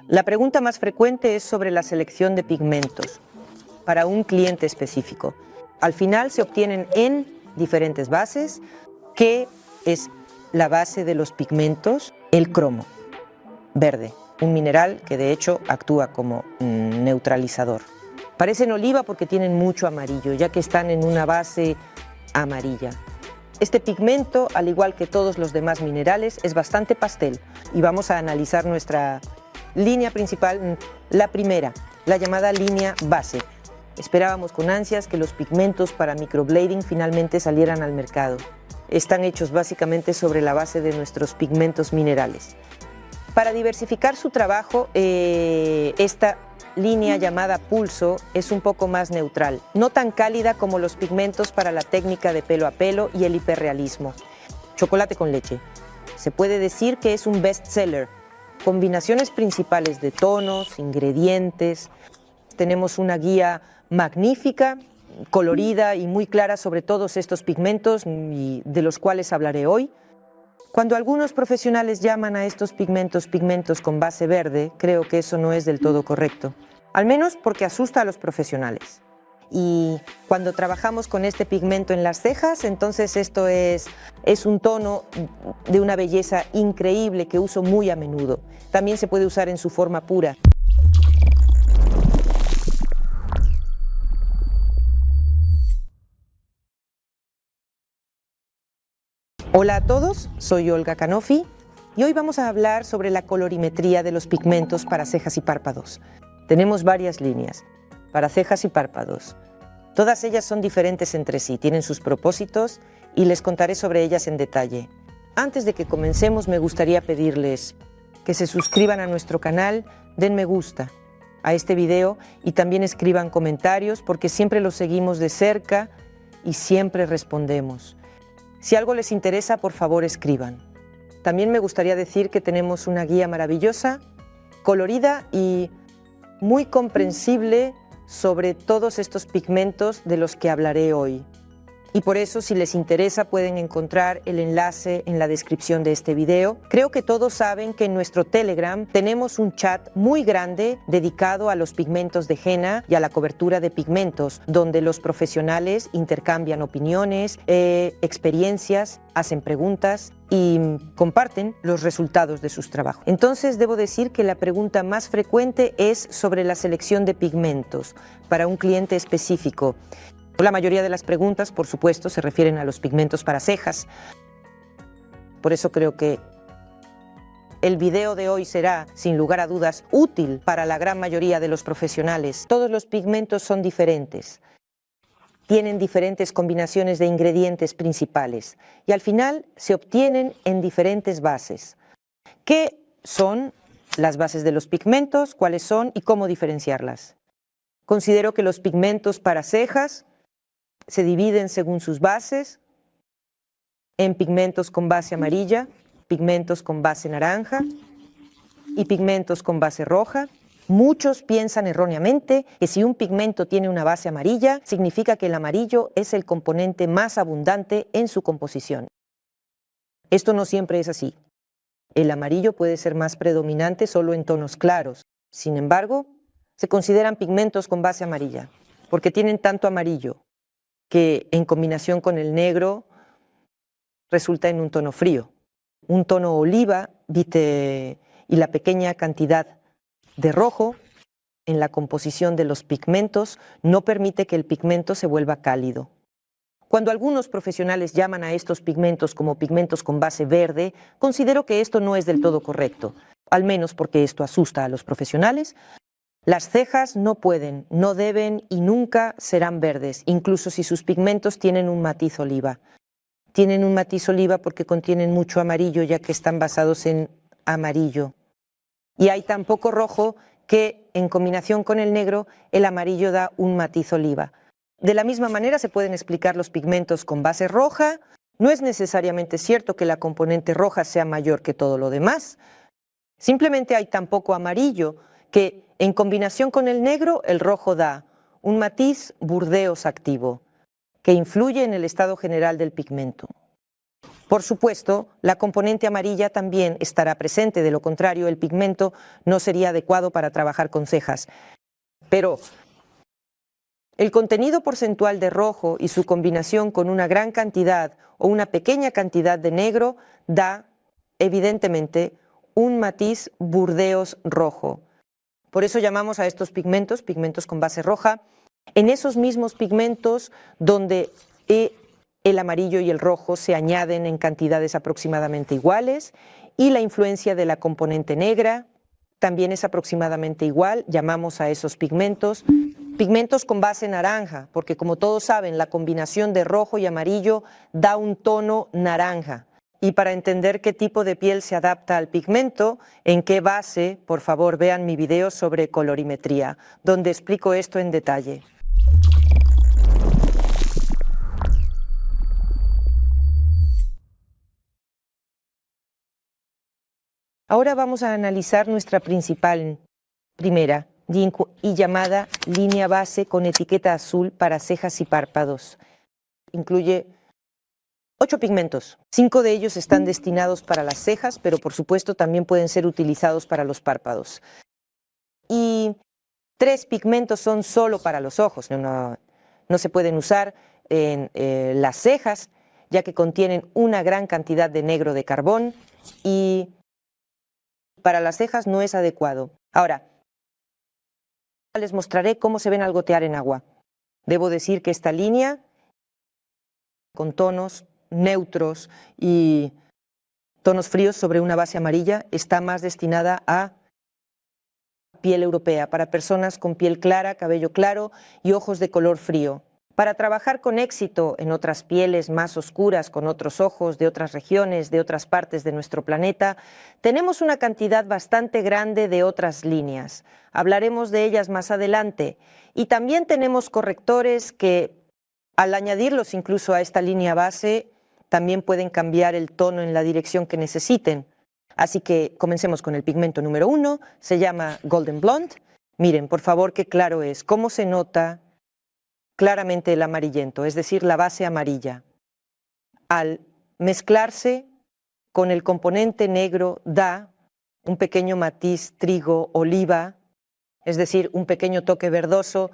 La pregunta más frecuente es sobre la selección de pigmentos para un cliente específico. Al final se obtienen en diferentes bases. ¿Qué es la base de los pigmentos? El cromo verde, un mineral que de hecho actúa como neutralizador. Parecen oliva porque tienen mucho amarillo, ya que están en una base amarilla. Este pigmento, al igual que todos los demás minerales, es bastante pastel y vamos a analizar nuestra línea principal, la primera, la llamada línea base. Esperábamos con ansias que los pigmentos para microblading finalmente salieran al mercado. Están hechos básicamente sobre la base de nuestros pigmentos minerales. Para diversificar su trabajo, esta línea llamada pulso es un poco más neutral, no tan cálida como los pigmentos para la técnica de pelo a pelo y el hiperrealismo. Chocolate con leche. Se puede decir que es un bestseller. Combinaciones principales de tonos, ingredientes. Tenemos una guía magnífica, colorida y muy clara sobre todos estos pigmentos de los cuales hablaré hoy. Cuando algunos profesionales llaman a estos pigmentos con base verde, creo que eso no es del todo correcto, al menos porque asusta a los profesionales. Y cuando trabajamos con este pigmento en las cejas, entonces esto es un tono de una belleza increíble que uso muy a menudo. También se puede usar en su forma pura. Hola a todos, soy Olga Canofi y hoy vamos a hablar sobre la colorimetría de los pigmentos para cejas y párpados. Tenemos varias líneas para cejas y párpados. Todas ellas son diferentes entre sí, tienen sus propósitos y les contaré sobre ellas en detalle. Antes de que comencemos, me gustaría pedirles que se suscriban a nuestro canal, den me gusta a este video y también escriban comentarios porque siempre los seguimos de cerca y siempre respondemos. Si algo les interesa, por favor escriban. También me gustaría decir que tenemos una guía maravillosa, colorida y muy comprensible sobre todos estos pigmentos de los que hablaré hoy. Y por eso, si les interesa, pueden encontrar el enlace en la descripción de este video. Creo que todos saben que en nuestro Telegram tenemos un chat muy grande dedicado a los pigmentos de henna y a la cobertura de pigmentos, donde los profesionales intercambian opiniones, experiencias, hacen preguntas y comparten los resultados de sus trabajos. Entonces, debo decir que la pregunta más frecuente es sobre la selección de pigmentos para un cliente específico. La mayoría de las preguntas, por supuesto, se refieren a los pigmentos para cejas. Por eso creo que el video de hoy será, sin lugar a dudas, útil para la gran mayoría de los profesionales. Todos los pigmentos son diferentes. Tienen diferentes combinaciones de ingredientes principales y al final se obtienen en diferentes bases. ¿Qué son las bases de los pigmentos? ¿Cuáles son y cómo diferenciarlas? Considero que los pigmentos para cejas se dividen según sus bases en pigmentos con base amarilla, pigmentos con base naranja y pigmentos con base roja. Muchos piensan erróneamente que si un pigmento tiene una base amarilla, significa que el amarillo es el componente más abundante en su composición. Esto no siempre es así. El amarillo puede ser más predominante solo en tonos claros. Sin embargo, se consideran pigmentos con base amarilla porque tienen tanto amarillo que en combinación con el negro resulta en un tono frío. Un tono oliva y la pequeña cantidad de rojo en la composición de los pigmentos no permite que el pigmento se vuelva cálido. Cuando algunos profesionales llaman a estos pigmentos como pigmentos con base verde, considero que esto no es del todo correcto, al menos porque esto asusta a los profesionales. Las cejas no pueden, no deben y nunca serán verdes, incluso si sus pigmentos tienen un matiz oliva. Tienen un matiz oliva porque contienen mucho amarillo, ya que están basados en amarillo. Y hay tan poco rojo que, en combinación con el negro, el amarillo da un matiz oliva. De la misma manera se pueden explicar los pigmentos con base roja. No es necesariamente cierto que la componente roja sea mayor que todo lo demás. Simplemente hay tan poco amarillo que, en combinación con el negro, el rojo da un matiz burdeos activo que influye en el estado general del pigmento. Por supuesto, la componente amarilla también estará presente, de lo contrario el pigmento no sería adecuado para trabajar con cejas. Pero el contenido porcentual de rojo y su combinación con una gran cantidad o una pequeña cantidad de negro da, evidentemente, un matiz burdeos rojo. Por eso llamamos a estos pigmentos con base roja. En esos mismos pigmentos donde el amarillo y el rojo se añaden en cantidades aproximadamente iguales y la influencia de la componente negra también es aproximadamente igual, llamamos a esos pigmentos con base naranja, porque como todos saben, la combinación de rojo y amarillo da un tono naranja. Y para entender qué tipo de piel se adapta al pigmento, en qué base, por favor vean mi video sobre colorimetría, donde explico esto en detalle. Ahora vamos a analizar nuestra primera y llamada línea base con etiqueta azul para cejas y párpados. Incluye 8 pigmentos. 5 de ellos están destinados para las cejas, pero por supuesto también pueden ser utilizados para los párpados. Y 3 pigmentos son solo para los ojos. No se pueden usar en las cejas, ya que contienen una gran cantidad de negro de carbón y para las cejas no es adecuado. Ahora, les mostraré cómo se ven al gotear en agua. Debo decir que esta línea, con tonos neutros y tonos fríos sobre una base amarilla, está más destinada a piel europea, para personas con piel clara, cabello claro y ojos de color frío. Para trabajar con éxito en otras pieles más oscuras, con otros ojos de otras regiones, de otras partes de nuestro planeta, tenemos una cantidad bastante grande de otras líneas. Hablaremos de ellas más adelante. Y también tenemos correctores que, al añadirlos incluso a esta línea base, también pueden cambiar el tono en la dirección que necesiten. Así que comencemos con el pigmento número 1, se llama Golden Blonde. Miren, por favor, qué claro es, cómo se nota claramente el amarillento, es decir, la base amarilla. Al mezclarse con el componente negro da un pequeño matiz trigo oliva, es decir, un pequeño toque verdoso.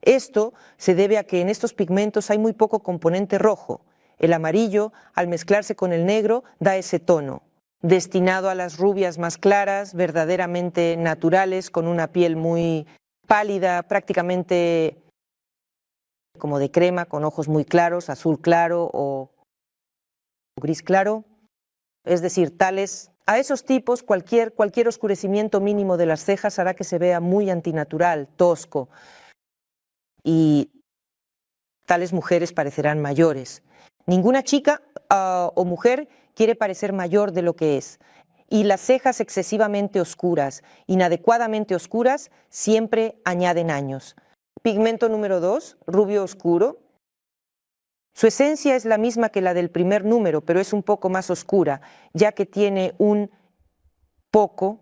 Esto se debe a que en estos pigmentos hay muy poco componente rojo. El amarillo, al mezclarse con el negro, da ese tono, destinado a las rubias más claras, verdaderamente naturales, con una piel muy pálida, prácticamente como de crema, con ojos muy claros, azul claro o gris claro. Es decir, a esos tipos cualquier oscurecimiento mínimo de las cejas hará que se vea muy antinatural, tosco. Y tales mujeres parecerán mayores. Ninguna chica o mujer quiere parecer mayor de lo que es. Y las cejas excesivamente oscuras, inadecuadamente oscuras, siempre añaden años. Pigmento número 2, rubio oscuro. Su esencia es la misma que la del primer número, pero es un poco más oscura, ya que tiene un poco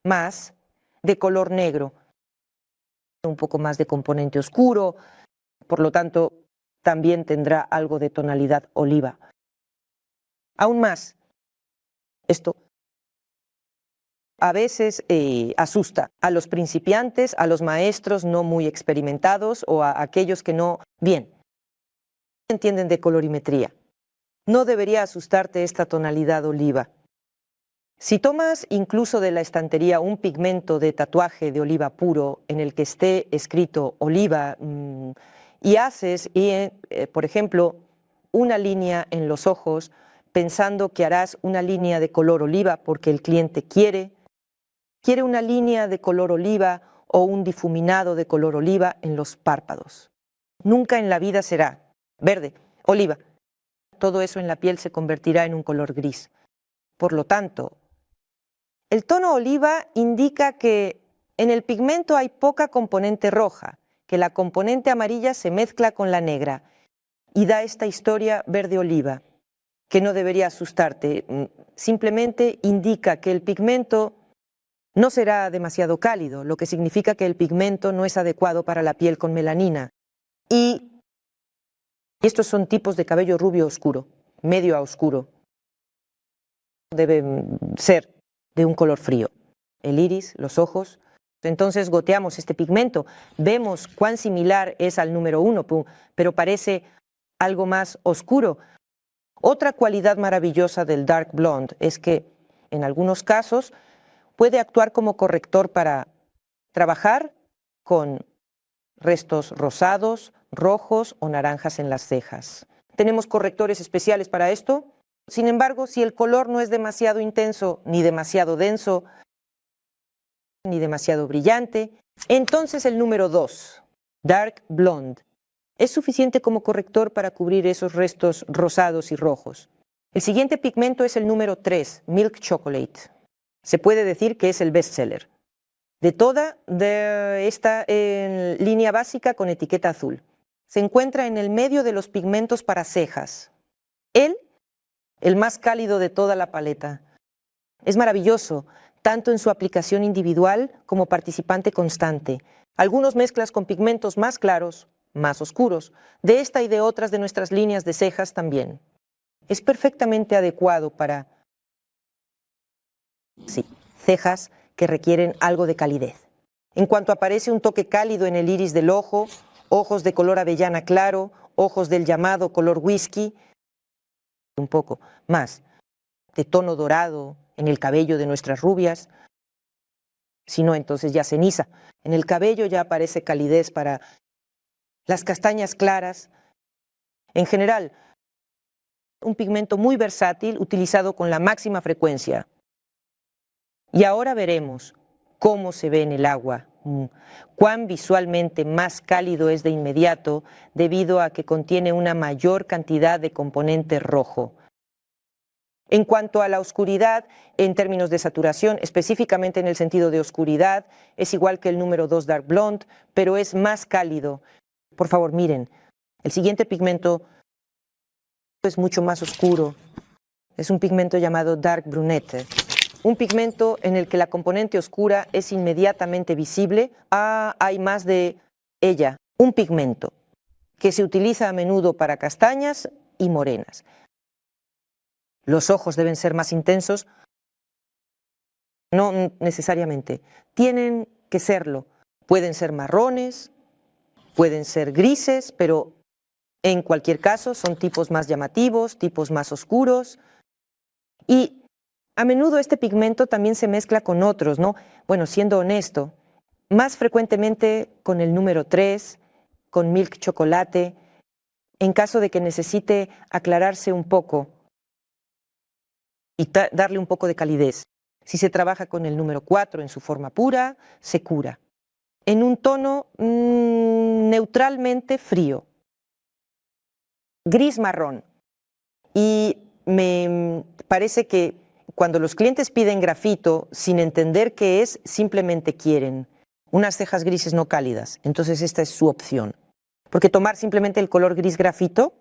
más de color negro, un poco más de componente oscuro, por lo tanto también tendrá algo de tonalidad oliva. Aún más, esto a veces asusta a los principiantes, a los maestros no muy experimentados o a aquellos que no entienden de colorimetría. No debería asustarte esta tonalidad oliva. Si tomas incluso de la estantería un pigmento de tatuaje de oliva puro en el que esté escrito oliva y haces, por ejemplo, una línea en los ojos pensando que harás una línea de color oliva porque el cliente quiere una línea de color oliva o un difuminado de color oliva en los párpados. Nunca en la vida será verde, oliva. Todo eso en la piel se convertirá en un color gris. Por lo tanto, el tono oliva indica que en el pigmento hay poca componente roja, que la componente amarilla se mezcla con la negra y da esta historia verde-oliva, que no debería asustarte. Simplemente indica que el pigmento no será demasiado cálido, lo que significa que el pigmento no es adecuado para la piel con melanina. Y estos son tipos de cabello rubio oscuro. medio a oscuro. Debe ser de un color frío. El iris, los ojos. Entonces goteamos este pigmento. Vemos cuán similar es al número 1, pero parece algo más oscuro. Otra cualidad maravillosa del Dark Blonde es que, en algunos casos, puede actuar como corrector para trabajar con restos rosados, rojos o naranjas en las cejas. Tenemos correctores especiales para esto. Sin embargo, si el color no es demasiado intenso, ni demasiado denso, ni demasiado brillante, entonces el número 2, Dark Blonde, es suficiente como corrector para cubrir esos restos rosados y rojos. El siguiente pigmento es el número 3, Milk Chocolate. Se puede decir que es el bestseller de toda esta línea básica con etiqueta azul. Se encuentra en el medio de los pigmentos para cejas. El más cálido de toda la paleta. Es maravilloso, tanto en su aplicación individual como participante constante. Algunos mezclas con pigmentos más claros, más oscuros, de esta y de otras de nuestras líneas de cejas también. Es perfectamente adecuado para cejas que requieren algo de calidez. En cuanto aparece un toque cálido en el iris del ojo, ojos de color avellana claro, ojos del llamado color whisky, un poco más de tono dorado en el cabello de nuestras rubias, si no, entonces ya ceniza. En el cabello ya aparece calidez para las castañas claras. En general, un pigmento muy versátil utilizado con la máxima frecuencia. Y ahora veremos cómo se ve en el agua, cuán visualmente más cálido es de inmediato debido a que contiene una mayor cantidad de componente rojo. En cuanto a la oscuridad, en términos de saturación, específicamente en el sentido de oscuridad, es igual que el número 2 Dark Blonde, pero es más cálido. Por favor, miren, el siguiente pigmento es mucho más oscuro. Es un pigmento llamado Dark Brunette. Un pigmento en el que la componente oscura es inmediatamente visible. Hay más de ella. Un pigmento que se utiliza a menudo para castañas y morenas. Los ojos deben ser más intensos. No necesariamente. Tienen que serlo. Pueden ser marrones, pueden ser grises, pero en cualquier caso son tipos más llamativos, tipos más oscuros. Y a menudo este pigmento también se mezcla con otros, ¿no? Bueno, siendo honesto, más frecuentemente con el número 3, con Milk Chocolate, en caso de que necesite aclararse un poco y darle un poco de calidez. Si se trabaja con el número 4 en su forma pura, se cura. En un tono neutralmente frío, gris-marrón. Y me parece que cuando los clientes piden grafito sin entender qué es, simplemente quieren unas cejas grises no cálidas. Entonces esta es su opción. Porque tomar simplemente el color gris grafito,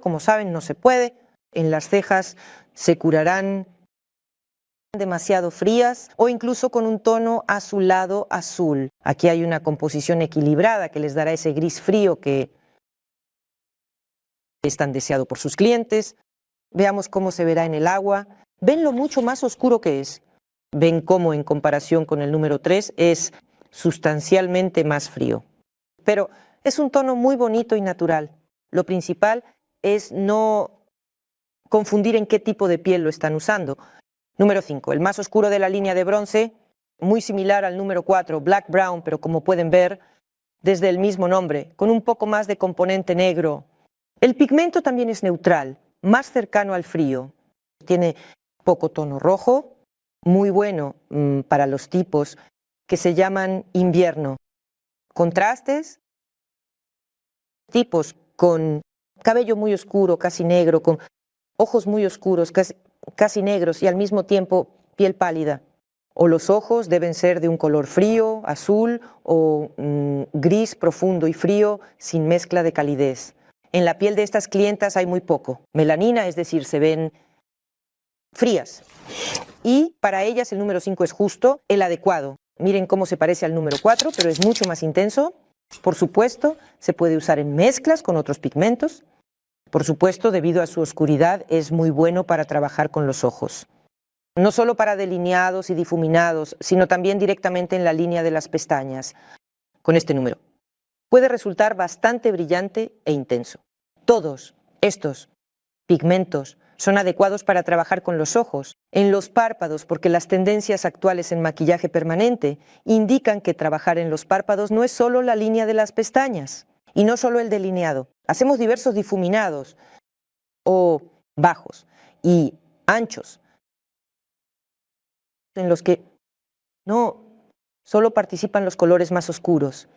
como saben, no se puede. En las cejas se curarán demasiado frías o incluso con un tono azulado azul. Aquí hay una composición equilibrada que les dará ese gris frío que es tan deseado por sus clientes. Veamos cómo se verá en el agua. ¿Ven lo mucho más oscuro que es? ¿Ven cómo en comparación con el número 3 es sustancialmente más frío? Pero es un tono muy bonito y natural. Lo principal es no confundir en qué tipo de piel lo están usando. Número 5, el más oscuro de la línea de bronce, muy similar al número 4, Black Brown, pero como pueden ver, desde el mismo nombre, con un poco más de componente negro. El pigmento también es neutral, más cercano al frío. Tiene poco tono rojo, muy bueno para los tipos que se llaman invierno. Contrastes, tipos con cabello muy oscuro, casi negro, con ojos muy oscuros, casi negros y al mismo tiempo piel pálida. O los ojos deben ser de un color frío, azul o gris profundo y frío sin mezcla de calidez. En la piel de estas clientas hay muy poco melanina, es decir, se ven frías. Y para ellas el número 5 es justo el adecuado. Miren cómo se parece al número 4, pero es mucho más intenso. Por supuesto, se puede usar en mezclas con otros pigmentos. Por supuesto, debido a su oscuridad, es muy bueno para trabajar con los ojos. No solo para delineados y difuminados, sino también directamente en la línea de las pestañas, con este número. Puede resultar bastante brillante e intenso. Todos estos pigmentos son adecuados para trabajar con los ojos, en los párpados, porque las tendencias actuales en maquillaje permanente indican que trabajar en los párpados no es solo la línea de las pestañas y no solo el delineado. Hacemos diversos difuminados o bajos y anchos, en los que no solo participan los colores más oscuros.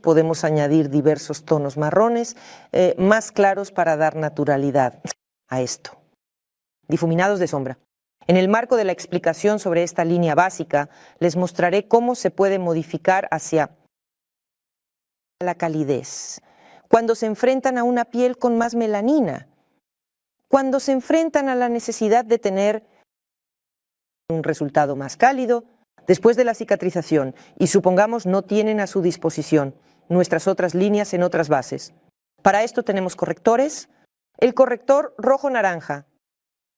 Podemos añadir diversos tonos marrones más claros para dar naturalidad a esto. Difuminados de sombra. En el marco de la explicación sobre esta línea básica, les mostraré cómo se puede modificar hacia la calidez. Cuando se enfrentan a una piel con más melanina, cuando se enfrentan a la necesidad de tener un resultado más cálido, después de la cicatrización, y supongamos no tienen a su disposición nuestras otras líneas en otras bases. Para esto tenemos correctores. El corrector rojo-naranja,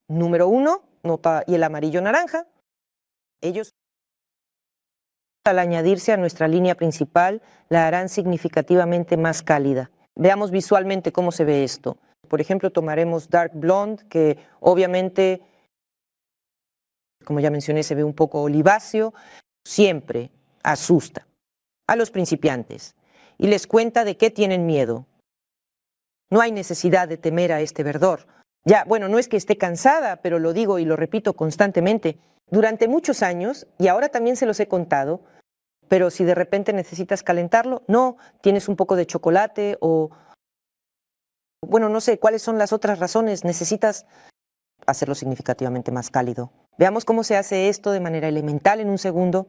número 1, y el amarillo-naranja. Ellos, al añadirse a nuestra línea principal, la harán significativamente más cálida. Veamos visualmente cómo se ve esto. Por ejemplo, tomaremos Dark Blonde, que obviamente, como ya mencioné, se ve un poco oliváceo. Siempre asusta a los principiantes y les cuenta de qué tienen miedo. No hay necesidad de temer a este verdor. Ya, bueno, no es que esté cansada, pero lo digo y lo repito constantemente. Durante muchos años, y ahora también se los he contado, pero si de repente necesitas calentarlo, no, tienes un poco de chocolate o, bueno, no sé cuáles son las otras razones, necesitas hacerlo significativamente más cálido. Veamos cómo se hace esto de manera elemental en un segundo.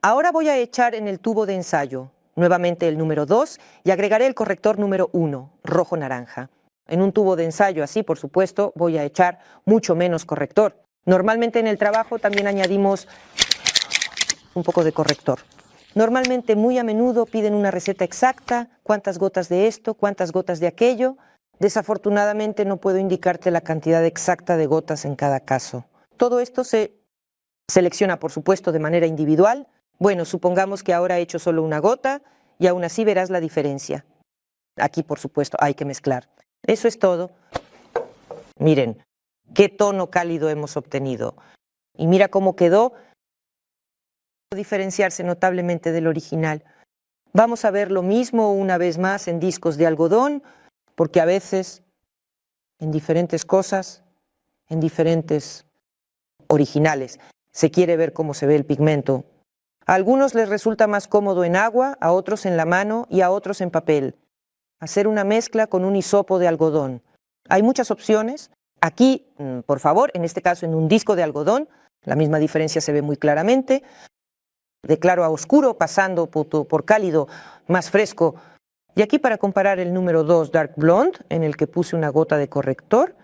Ahora voy a echar en el tubo de ensayo nuevamente el número 2 y agregaré el corrector número 1, rojo-naranja. En un tubo de ensayo así, por supuesto, voy a echar mucho menos corrector. Normalmente en el trabajo también añadimos un poco de corrector. Normalmente muy a menudo piden una receta exacta, cuántas gotas de esto, cuántas gotas de aquello. Desafortunadamente no puedo indicarte la cantidad exacta de gotas en cada caso. Todo esto se selecciona, por supuesto, de manera individual. Bueno, supongamos que ahora he hecho solo una gota y aún así verás la diferencia. Aquí, por supuesto, hay que mezclar. Eso es todo. Miren, qué tono cálido hemos obtenido. Y mira cómo quedó. Diferenciarse notablemente del original. Vamos a ver lo mismo una vez más en discos de algodón, porque a veces en diferentes cosas, en diferentes originales, se quiere ver cómo se ve el pigmento. A algunos les resulta más cómodo en agua, a otros en la mano y a otros en papel. Hacer una mezcla con un hisopo de algodón. Hay muchas opciones. Aquí, por favor, en este caso en un disco de algodón, la misma diferencia se ve muy claramente. De claro a oscuro, pasando por cálido, más fresco. Y aquí para comparar el número 2 Dark Blonde, en el que puse una gota de corrector,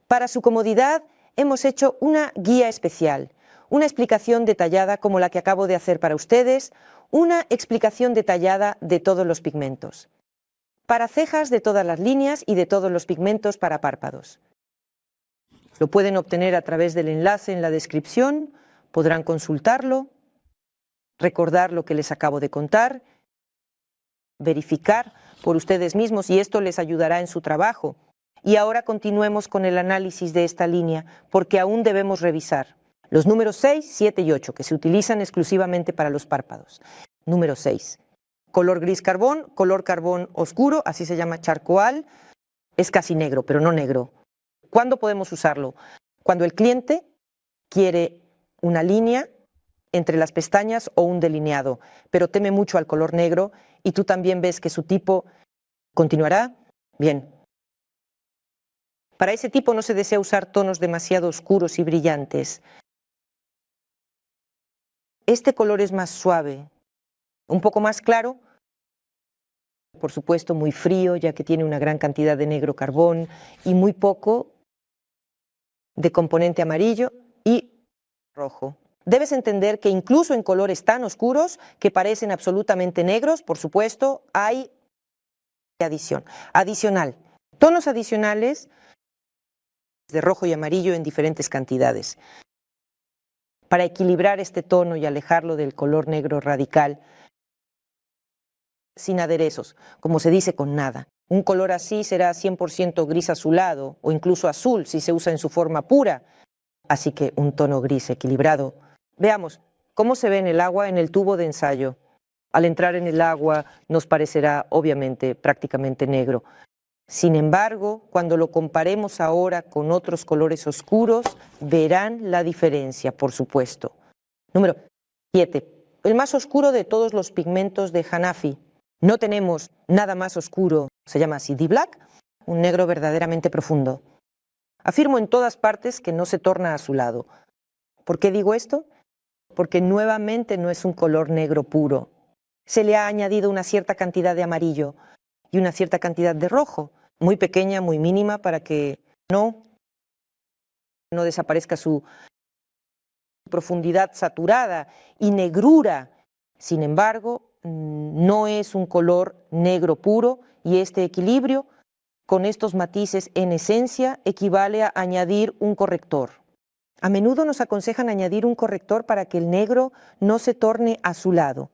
para su comodidad hemos hecho una guía especial, una explicación detallada como la que acabo de hacer para ustedes, una explicación detallada de todos los pigmentos. Para cejas de todas las líneas y de todos los pigmentos para párpados. Lo pueden obtener a través del enlace en la descripción, podrán consultarlo, recordar lo que les acabo de contar, verificar por ustedes mismos y esto les ayudará en su trabajo. Y ahora continuemos con el análisis de esta línea porque aún debemos revisar los números 6, 7 y 8 que se utilizan exclusivamente para los párpados. Número 6. Color gris carbón, color carbón oscuro, así se llama charcoal, es casi negro, pero no negro. ¿Cuándo podemos usarlo? Cuando el cliente quiere una línea entre las pestañas o un delineado, pero teme mucho al color negro y tú también ves que su tipo continuará. Bien. Para ese tipo no se desea usar tonos demasiado oscuros y brillantes. Este color es más suave, un poco más claro, por supuesto muy frío, ya que tiene una gran cantidad de negro carbón y muy poco de componente amarillo y rojo. Debes entender que incluso en colores tan oscuros que parecen absolutamente negros, por supuesto, hay adicional. Tonos adicionales de rojo y amarillo en diferentes cantidades. Para equilibrar este tono y alejarlo del color negro radical, sin aderezos, como se dice, con nada. Un color así será 100% gris azulado o incluso azul si se usa en su forma pura. Así que un tono gris equilibrado. Veamos cómo se ve en el agua en el tubo de ensayo. Al entrar en el agua nos parecerá obviamente prácticamente negro. Sin embargo, cuando lo comparemos ahora con otros colores oscuros, verán la diferencia, por supuesto. Número 7. El más oscuro de todos los pigmentos de Hanafi. No tenemos nada más oscuro, se llama así D-Black, un negro verdaderamente profundo. Afirmo en todas partes que no se torna azulado. ¿Por qué digo esto? Porque nuevamente no es un color negro puro. Se le ha añadido una cierta cantidad de amarillo y una cierta cantidad de rojo, muy pequeña, muy mínima, para que no desaparezca su profundidad saturada y negrura. Sin embargo, no es un color negro puro y este equilibrio con estos matices en esencia equivale a añadir un corrector. A menudo nos aconsejan añadir un corrector para que el negro no se torne azulado.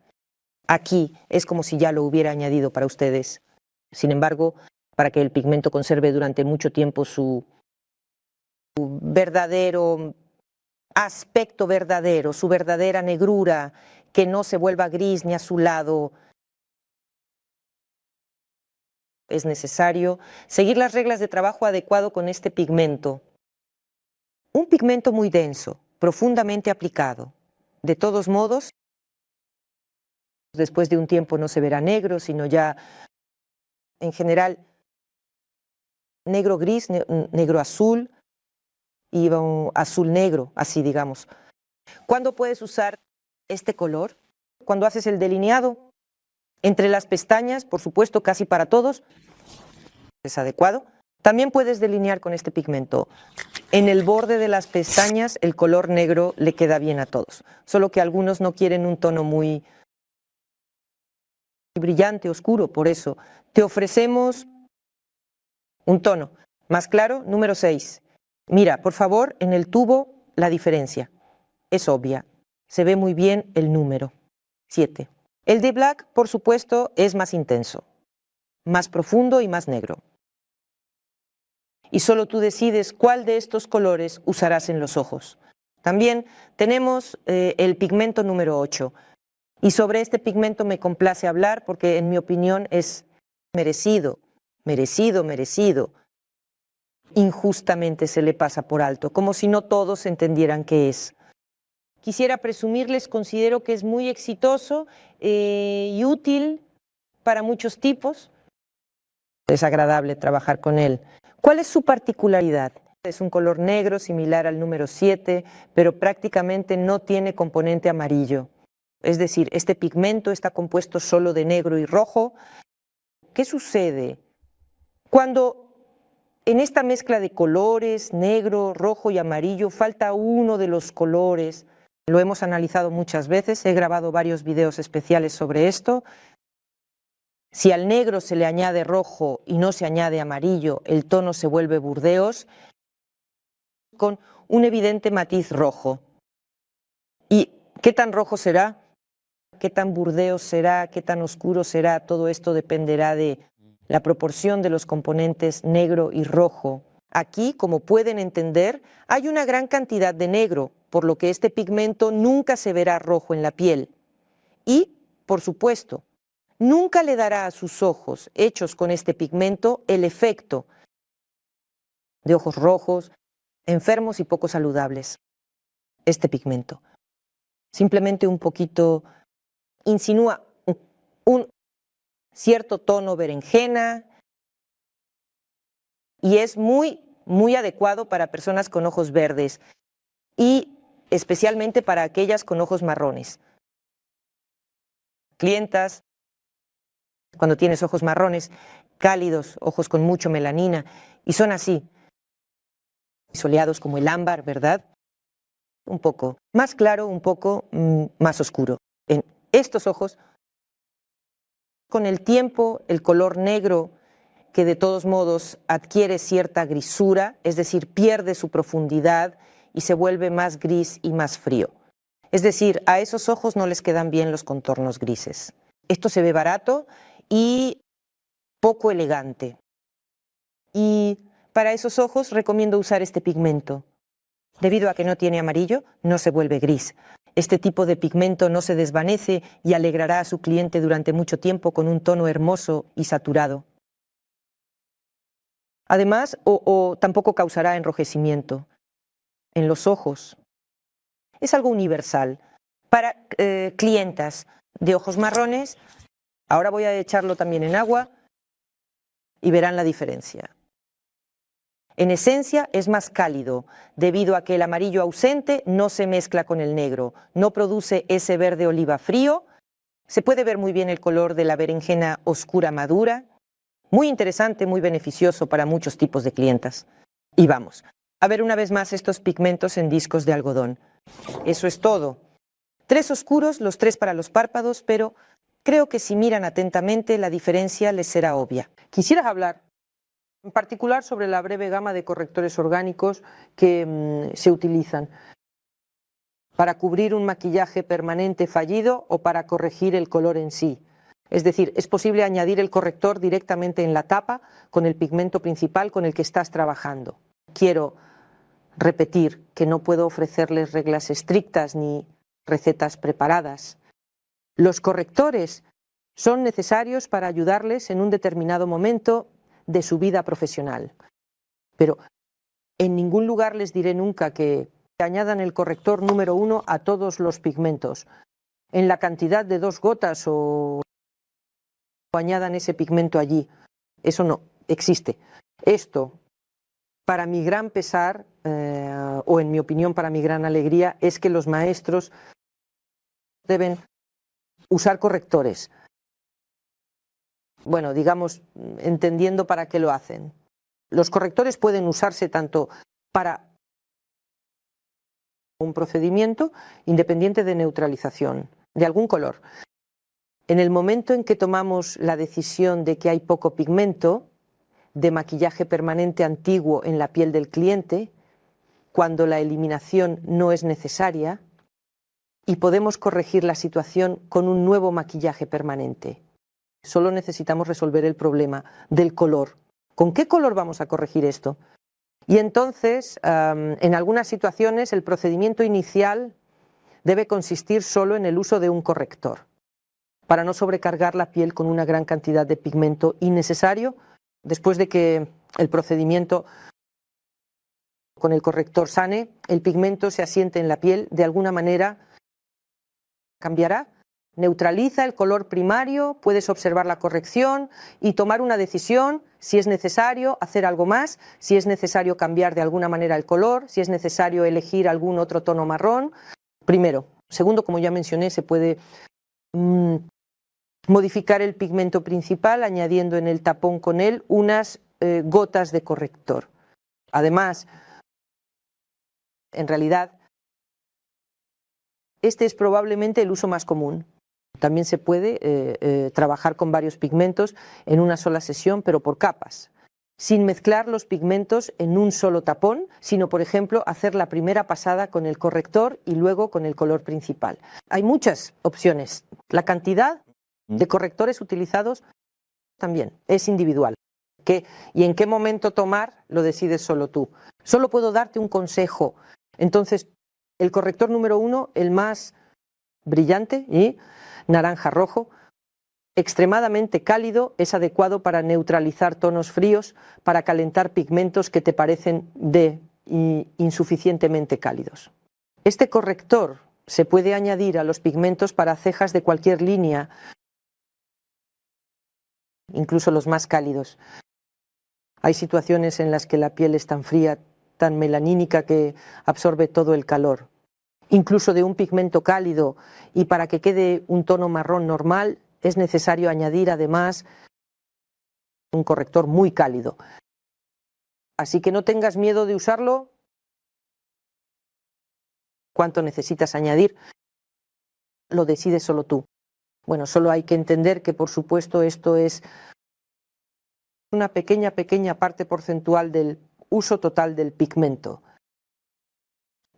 Aquí es como si ya lo hubiera añadido para ustedes. Sin embargo, para que el pigmento conserve durante mucho tiempo su verdadero aspecto verdadero, su verdadera negrura, que no se vuelva gris ni azulado, es necesario seguir las reglas de trabajo adecuado con este pigmento. Un pigmento muy denso, profundamente aplicado. De todos modos, después de un tiempo no se verá negro, sino ya, en general, negro gris, negro azul y un azul negro, así digamos. ¿Cuándo puedes usar este color? Cuando haces el delineado. Entre las pestañas, por supuesto, casi para todos, es adecuado. También puedes delinear con este pigmento. En el borde de las pestañas el color negro le queda bien a todos, solo que algunos no quieren un tono muy brillante, oscuro, por eso te ofrecemos un tono más claro, número 6. Mira, por favor, en el tubo la diferencia es obvia, se ve muy bien el número 7. El de Black, por supuesto, es más intenso, más profundo y más negro. Y solo tú decides cuál de estos colores usarás en los ojos. También tenemos el pigmento número 8. Y sobre este pigmento me complace hablar porque en mi opinión es merecido. Injustamente se le pasa por alto, como si no todos entendieran qué es. Quisiera presumirles, considero que es muy exitoso y útil para muchos tipos. Es agradable trabajar con él. ¿Cuál es su particularidad? Es un color negro similar al número 7, pero prácticamente no tiene componente amarillo. Es decir, este pigmento está compuesto solo de negro y rojo. ¿Qué sucede cuando en esta mezcla de colores, negro, rojo y amarillo, falta uno de los colores? Lo hemos analizado muchas veces, he grabado varios videos especiales sobre esto. Si al negro se le añade rojo y no se añade amarillo, el tono se vuelve burdeos con un evidente matiz rojo. ¿Y qué tan rojo será? ¿Qué tan burdeos será? ¿Qué tan oscuro será? Todo esto dependerá de la proporción de los componentes negro y rojo. Aquí, como pueden entender, hay una gran cantidad de negro, por lo que este pigmento nunca se verá rojo en la piel. Y, por supuesto, nunca le dará a sus ojos, hechos con este pigmento, el efecto de ojos rojos, enfermos y poco saludables. Este pigmento simplemente un poquito insinúa un cierto tono berenjena y es muy adecuado para personas con ojos verdes y especialmente para aquellas con ojos marrones. Clientas, cuando tienes ojos marrones, cálidos, ojos con mucho melanina, y son así, soleados como el ámbar, ¿verdad? Un poco más claro, un poco más oscuro. En estos ojos, con el tiempo, el color negro que de todos modos adquiere cierta grisura, es decir, pierde su profundidad y se vuelve más gris y más frío. Es decir, a esos ojos no les quedan bien los contornos grises. Esto se ve barato y poco elegante. Y para esos ojos recomiendo usar este pigmento. Debido a que no tiene amarillo, no se vuelve gris. Este tipo de pigmento no se desvanece y alegrará a su cliente durante mucho tiempo con un tono hermoso y saturado. Además, tampoco causará enrojecimiento en los ojos. Es algo universal. Para clientas de ojos marrones, ahora voy a echarlo también en agua y verán la diferencia. En esencia es más cálido, debido a que el amarillo ausente no se mezcla con el negro, no produce ese verde oliva frío. Se puede ver muy bien el color de la berenjena oscura madura. Muy interesante, muy beneficioso para muchos tipos de clientas. Y vamos, a ver una vez más estos pigmentos en discos de algodón. Eso es todo. 3 oscuros, los 3 para los párpados, pero creo que si miran atentamente la diferencia les será obvia. Quisiera hablar en particular sobre la breve gama de correctores orgánicos que se utilizan para cubrir un maquillaje permanente fallido o para corregir el color en sí. Es decir, es posible añadir el corrector directamente en la tapa con el pigmento principal con el que estás trabajando. Quiero repetir que no puedo ofrecerles reglas estrictas ni recetas preparadas. Los correctores son necesarios para ayudarles en un determinado momento de su vida profesional. Pero en ningún lugar les diré nunca que añadan el corrector número 1 a todos los pigmentos, en la cantidad de 2 gotas o añadan ese pigmento allí. Eso no existe. Esto, para mi gran pesar, o en mi opinión para mi gran alegría, es que los maestros deben usar correctores. Bueno, digamos, entendiendo para qué lo hacen. Los correctores pueden usarse tanto para un procedimiento independiente de neutralización, de algún color. En el momento en que tomamos la decisión de que hay poco pigmento, de maquillaje permanente antiguo en la piel del cliente, cuando la eliminación no es necesaria, y podemos corregir la situación con un nuevo maquillaje permanente. Solo necesitamos resolver el problema del color. ¿Con qué color vamos a corregir esto? Y entonces, en algunas situaciones, el procedimiento inicial debe consistir solo en el uso de un corrector, para no sobrecargar la piel con una gran cantidad de pigmento innecesario. Después de que el procedimiento con el corrector sane, el pigmento se asiente en la piel, de alguna manera cambiará. Neutraliza el color primario, puedes observar la corrección y tomar una decisión si es necesario hacer algo más, si es necesario cambiar de alguna manera el color, si es necesario elegir algún otro tono marrón. Primero. Segundo, como ya mencioné, se puede modificar el pigmento principal añadiendo en el tapón con él unas gotas de corrector. Además, en realidad, este es probablemente el uso más común. También se puede trabajar con varios pigmentos en una sola sesión, pero por capas, sin mezclar los pigmentos en un solo tapón, sino, por ejemplo, hacer la primera pasada con el corrector y luego con el color principal. Hay muchas opciones. La cantidad de correctores utilizados también es individual. ¿Qué y en qué momento tomar lo decides solo tú? Solo puedo darte un consejo. Entonces, el corrector número 1, el más brillante y naranja rojo, extremadamente cálido, es adecuado para neutralizar tonos fríos, para calentar pigmentos que te parecen insuficientemente cálidos. Este corrector se puede añadir a los pigmentos para cejas de cualquier línea, incluso los más cálidos. Hay situaciones en las que la piel es tan fría, tan melanínica que absorbe todo el calor. Incluso de un pigmento cálido, y para que quede un tono marrón normal es necesario añadir además un corrector muy cálido. Así que no tengas miedo de usarlo. ¿Cuánto necesitas añadir? Lo decides solo tú. Bueno, solo hay que entender que por supuesto esto es una pequeña parte porcentual del uso total del pigmento.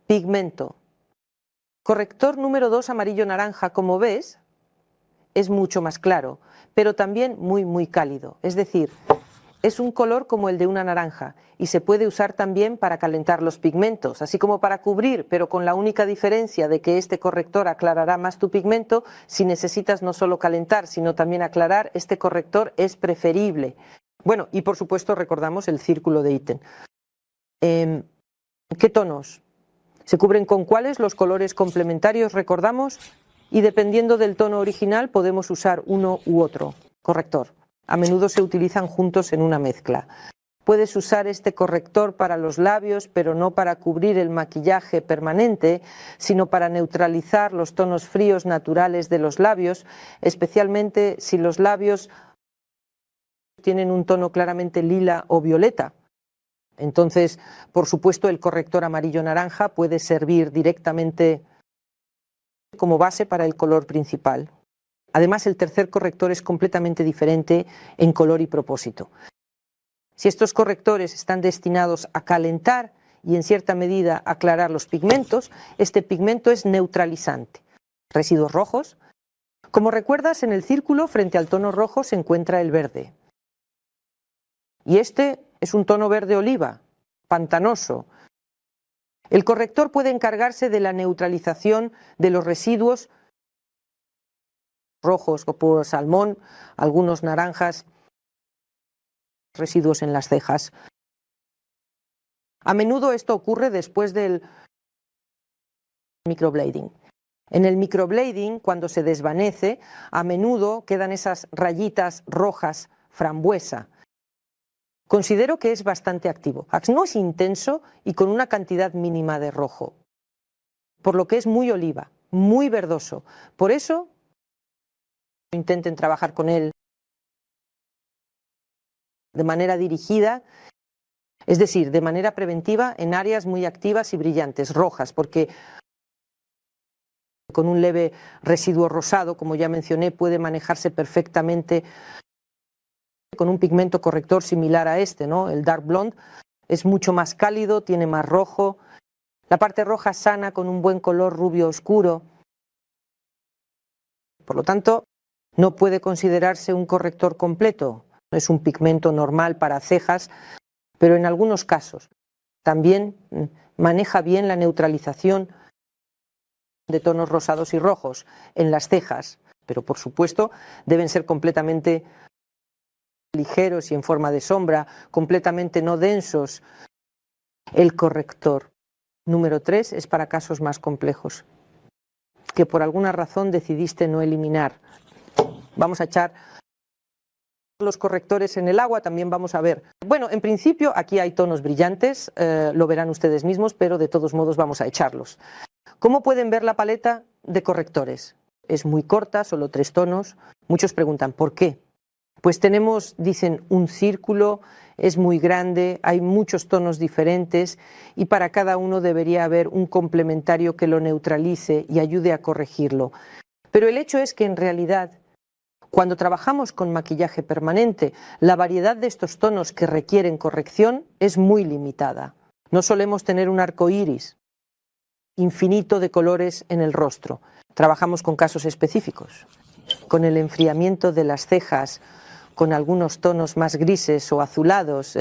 Pigmento. Corrector número 2 amarillo-naranja, como ves, es mucho más claro, pero también muy cálido. Es decir, es un color como el de una naranja y se puede usar también para calentar los pigmentos, así como para cubrir, pero con la única diferencia de que este corrector aclarará más tu pigmento. Si necesitas no solo calentar, sino también aclarar, este corrector es preferible. Bueno, y por supuesto recordamos el círculo de ítem. ¿Qué tonos? ¿Se cubren con cuáles? Los colores complementarios, recordamos, y dependiendo del tono original podemos usar uno u otro corrector. A menudo se utilizan juntos en una mezcla. Puedes usar este corrector para los labios, pero no para cubrir el maquillaje permanente, sino para neutralizar los tonos fríos naturales de los labios, especialmente si los labios tienen un tono claramente lila o violeta. Entonces, por supuesto, el corrector amarillo-naranja puede servir directamente como base para el color principal. Además, el tercer corrector es completamente diferente en color y propósito. Si estos correctores están destinados a calentar y en cierta medida aclarar los pigmentos, este pigmento es neutralizante. Residuos rojos. Como recuerdas, en el círculo frente al tono rojo se encuentra el verde. Y este es un tono verde oliva, pantanoso. El corrector puede encargarse de la neutralización de los residuos rojos como salmón, algunos naranjas, residuos en las cejas. A menudo esto ocurre después del microblading. En el microblading, cuando se desvanece, a menudo quedan esas rayitas rojas frambuesa. Considero que es bastante activo. No es intenso y con una cantidad mínima de rojo, por lo que es muy oliva, muy verdoso. Por eso intenten trabajar con él de manera dirigida, es decir, de manera preventiva en áreas muy activas y brillantes, rojas, porque con un leve residuo rosado, como ya mencioné, puede manejarse perfectamente con un pigmento corrector similar a este, ¿no? El Dark Blonde es mucho más cálido, tiene más rojo. La parte roja sana con un buen color rubio oscuro. Por lo tanto, no puede considerarse un corrector completo. No es un pigmento normal para cejas, pero en algunos casos también maneja bien la neutralización de tonos rosados y rojos en las cejas, pero por supuesto deben ser completamente ligeros y en forma de sombra, completamente no densos. El corrector número 3 es para casos más complejos, que por alguna razón decidiste no eliminar. Vamos a echar los correctores en el agua, también vamos a ver. Bueno, en principio aquí hay tonos brillantes, lo verán ustedes mismos, pero de todos modos vamos a echarlos. ¿Cómo pueden ver la paleta de correctores? Es muy corta, solo 3 tonos. Muchos preguntan, ¿por qué? Pues tenemos, dicen, un círculo, es muy grande, hay muchos tonos diferentes y para cada uno debería haber un complementario que lo neutralice y ayude a corregirlo. Pero el hecho es que en realidad, cuando trabajamos con maquillaje permanente, la variedad de estos tonos que requieren corrección es muy limitada. No solemos tener un arco iris infinito de colores en el rostro. Trabajamos con casos específicos, con el enfriamiento de las cejas, con algunos tonos más grises o azulados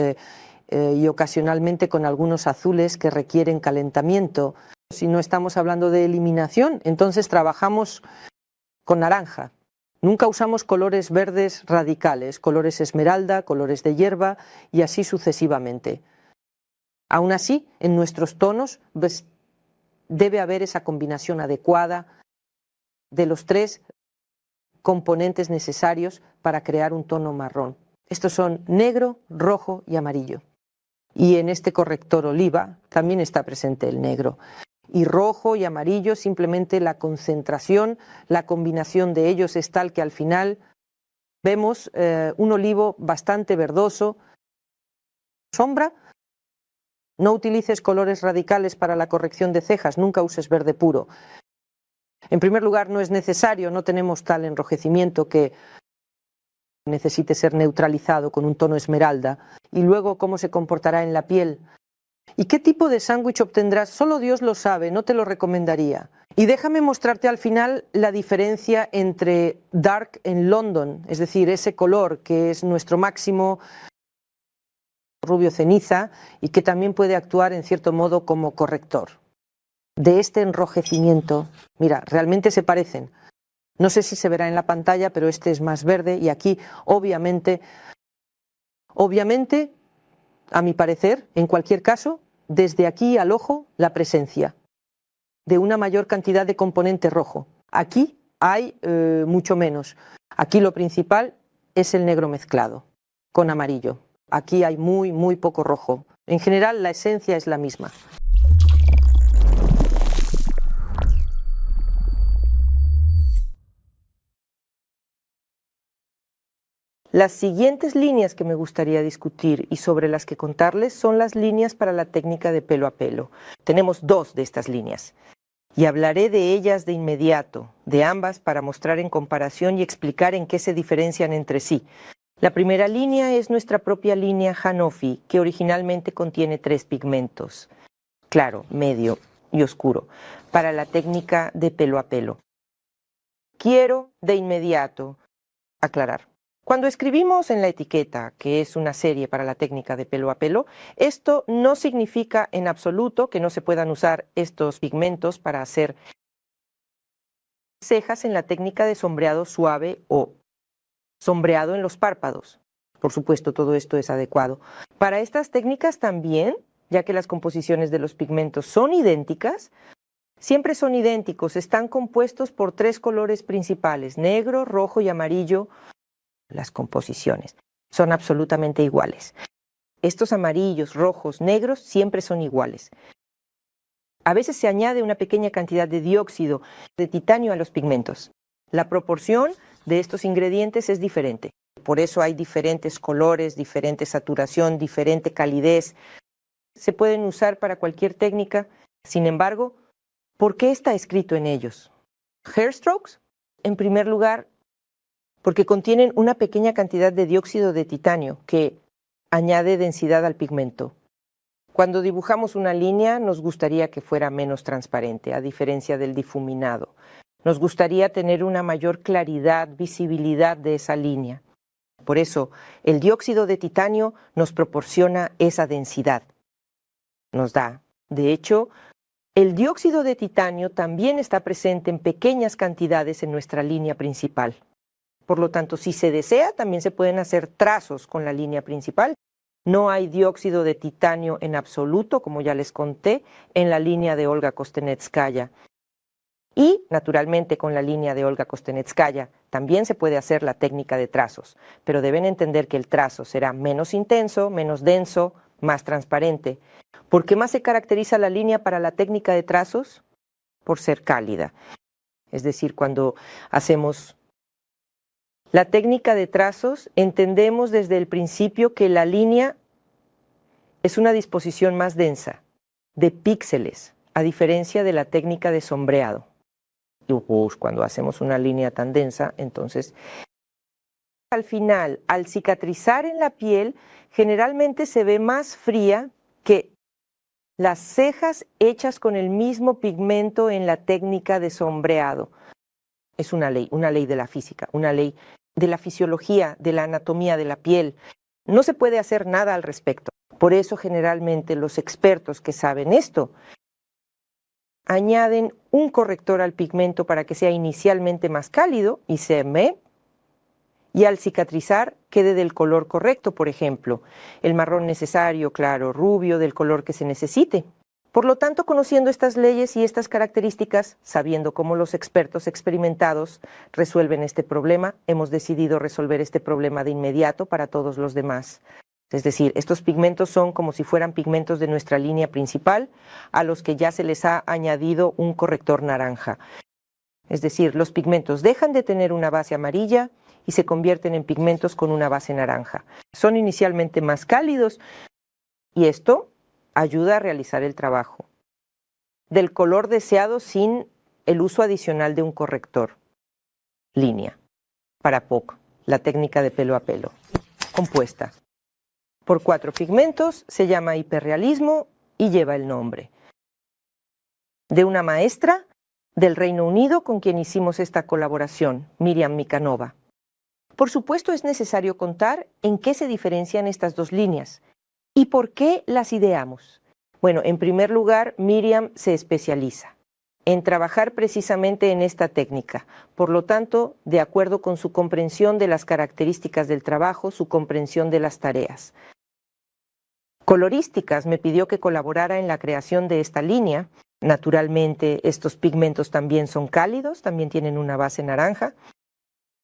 y ocasionalmente con algunos azules que requieren calentamiento. Si no estamos hablando de eliminación, entonces trabajamos con naranja. Nunca usamos colores verdes radicales, colores esmeralda, colores de hierba y así sucesivamente. Aún así, en nuestros tonos debe haber esa combinación adecuada de los 3 componentes necesarios para crear un tono marrón. Estos son negro, rojo y amarillo. Y en este corrector oliva también está presente el negro. Y rojo y amarillo, simplemente la concentración, la combinación de ellos es tal que al final vemos un olivo bastante verdoso. Sombra. No utilices colores radicales para la corrección de cejas, nunca uses verde puro. En primer lugar, no es necesario, no tenemos tal enrojecimiento que necesite ser neutralizado con un tono esmeralda, y luego cómo se comportará en la piel. ¿Y qué tipo de sándwich obtendrás? Solo Dios lo sabe, no te lo recomendaría. Y déjame mostrarte al final la diferencia entre Dark en London, es decir, ese color que es nuestro máximo rubio ceniza y que también puede actuar en cierto modo como corrector. De este enrojecimiento, mira, realmente se parecen. No sé si se verá en la pantalla, pero este es más verde y aquí, obviamente, a mi parecer, en cualquier caso, desde aquí al ojo, la presencia de una mayor cantidad de componente rojo. Aquí hay mucho menos. Aquí lo principal es el negro mezclado con amarillo. Aquí hay muy poco rojo. En general, la esencia es la misma. Las siguientes líneas que me gustaría discutir y sobre las que contarles son las líneas para la técnica de pelo a pelo. Tenemos dos de estas líneas y hablaré de ellas de inmediato, de ambas para mostrar en comparación y explicar en qué se diferencian entre sí. La primera línea es nuestra propia línea Hanofi, que originalmente contiene 3 pigmentos, claro, medio y oscuro, para la técnica de pelo a pelo. Quiero de inmediato aclarar. Cuando escribimos en la etiqueta que es una serie para la técnica de pelo a pelo, esto no significa en absoluto que no se puedan usar estos pigmentos para hacer cejas en la técnica de sombreado suave o sombreado en los párpados. Por supuesto, todo esto es adecuado. Para estas técnicas también, ya que las composiciones de los pigmentos son idénticas, siempre son idénticos, están compuestos por 3 colores principales, negro, rojo y amarillo. Las composiciones son absolutamente iguales. Estos amarillos, rojos, negros siempre son iguales. A veces se añade una pequeña cantidad de dióxido de titanio a los pigmentos. La proporción de estos ingredientes es diferente. Por eso hay diferentes colores, diferente saturación, diferente calidez. Se pueden usar para cualquier técnica. Sin embargo, ¿por qué está escrito en ellos? Hairstrokes, en primer lugar, porque contienen una pequeña cantidad de dióxido de titanio que añade densidad al pigmento. Cuando dibujamos una línea nos gustaría que fuera menos transparente, a diferencia del difuminado. Nos gustaría tener una mayor claridad, visibilidad de esa línea. Por eso, el dióxido de titanio nos proporciona esa densidad. Nos da. De hecho, el dióxido de titanio también está presente en pequeñas cantidades en nuestra línea principal. Por lo tanto, si se desea, también se pueden hacer trazos con la línea principal. No hay dióxido de titanio en absoluto, como ya les conté, en la línea de Olga Kostenetskaya. Y, naturalmente, con la línea de Olga Kostenetskaya también se puede hacer la técnica de trazos, pero deben entender que el trazo será menos intenso, menos denso, más transparente. ¿Por qué más se caracteriza la línea para la técnica de trazos? Por ser cálida. Es decir, cuando hacemos la técnica de trazos, entendemos desde el principio que la línea es una disposición más densa, de píxeles, a diferencia de la técnica de sombreado. Y cuando hacemos una línea tan densa, entonces, al final, al cicatrizar en la piel, generalmente se ve más fría que las cejas hechas con el mismo pigmento en la técnica de sombreado. Es una ley de la física, una ley de la fisiología, de la anatomía de la piel. No se puede hacer nada al respecto. Por eso generalmente los expertos que saben esto añaden un corrector al pigmento para que sea inicialmente más cálido y al cicatrizar quede del color correcto, por ejemplo, el marrón necesario, claro, rubio, del color que se necesite. Por lo tanto, conociendo estas leyes y estas características, sabiendo cómo los expertos experimentados resuelven este problema, hemos decidido resolver este problema de inmediato para todos los demás. Es decir, estos pigmentos son como si fueran pigmentos de nuestra línea principal, a los que ya se les ha añadido un corrector naranja. Es decir, los pigmentos dejan de tener una base amarilla y se convierten en pigmentos con una base naranja. Son inicialmente más cálidos y esto ayuda a realizar el trabajo del color deseado sin el uso adicional de un corrector. Línea para POC. la técnica de pelo a pelo, compuesta por 4 pigmentos, se llama hiperrealismo y lleva el nombre de una maestra del Reino Unido con quien hicimos esta colaboración, Miriam Mikanova. Por supuesto, es necesario contar en qué se diferencian estas dos líneas y por qué las ideamos. Bueno, en primer lugar, Miriam se especializa en trabajar precisamente en esta técnica. Por lo tanto, de acuerdo con su comprensión de las características del trabajo, su comprensión de las tareas. Colorísticas me pidió que colaborara en la creación de esta línea. Naturalmente, estos pigmentos también son cálidos, también tienen una base naranja.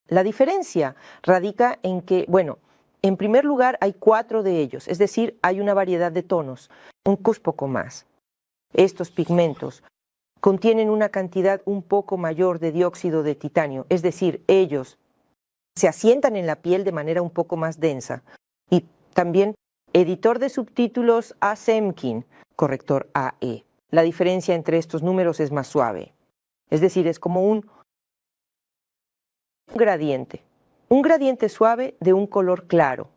La diferencia radica en que, bueno, en primer lugar hay 4 de ellos, es decir, hay una variedad de tonos, un poco más. Estos pigmentos contienen una cantidad un poco mayor de dióxido de titanio, es decir, ellos se asientan en la piel de manera un poco más densa. Y también editor de subtítulos A. Semkin, corrector AE. La diferencia entre estos números es más suave, es decir, es como un gradiente suave de un color claro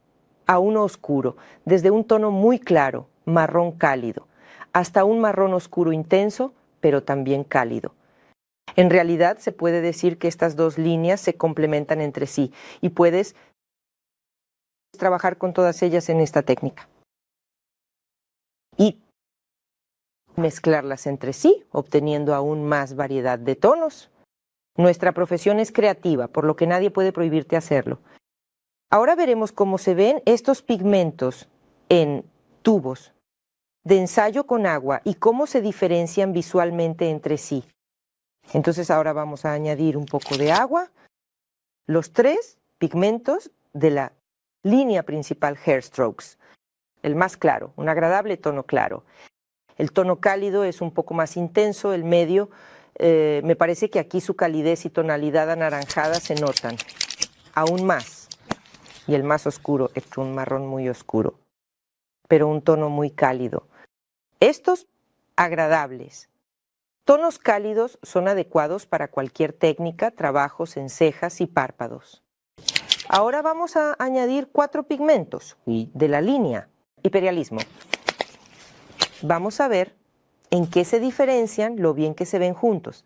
a uno oscuro, desde un tono muy claro, marrón cálido, hasta un marrón oscuro intenso, pero también cálido. En realidad se puede decir que estas dos líneas se complementan entre sí y puedes trabajar con todas ellas en esta técnica y mezclarlas entre sí, obteniendo aún más variedad de tonos. Nuestra profesión es creativa, por lo que nadie puede prohibirte hacerlo. Ahora veremos cómo se ven estos pigmentos en tubos de ensayo con agua y cómo se diferencian visualmente entre sí. Entonces ahora vamos a añadir un poco de agua, los 3 pigmentos de la línea principal Hairstrokes, el más claro, un agradable tono claro. El tono cálido es un poco más intenso, el medio, me parece que aquí su calidez y tonalidad anaranjada se notan aún más. Y el más oscuro es un marrón muy oscuro, pero un tono muy cálido. Estos agradables. Tonos cálidos son adecuados para cualquier técnica, trabajos en cejas y párpados. Ahora vamos a añadir 4 pigmentos de la línea hiperrealismo. Vamos a ver en qué se diferencian, lo bien que se ven juntos.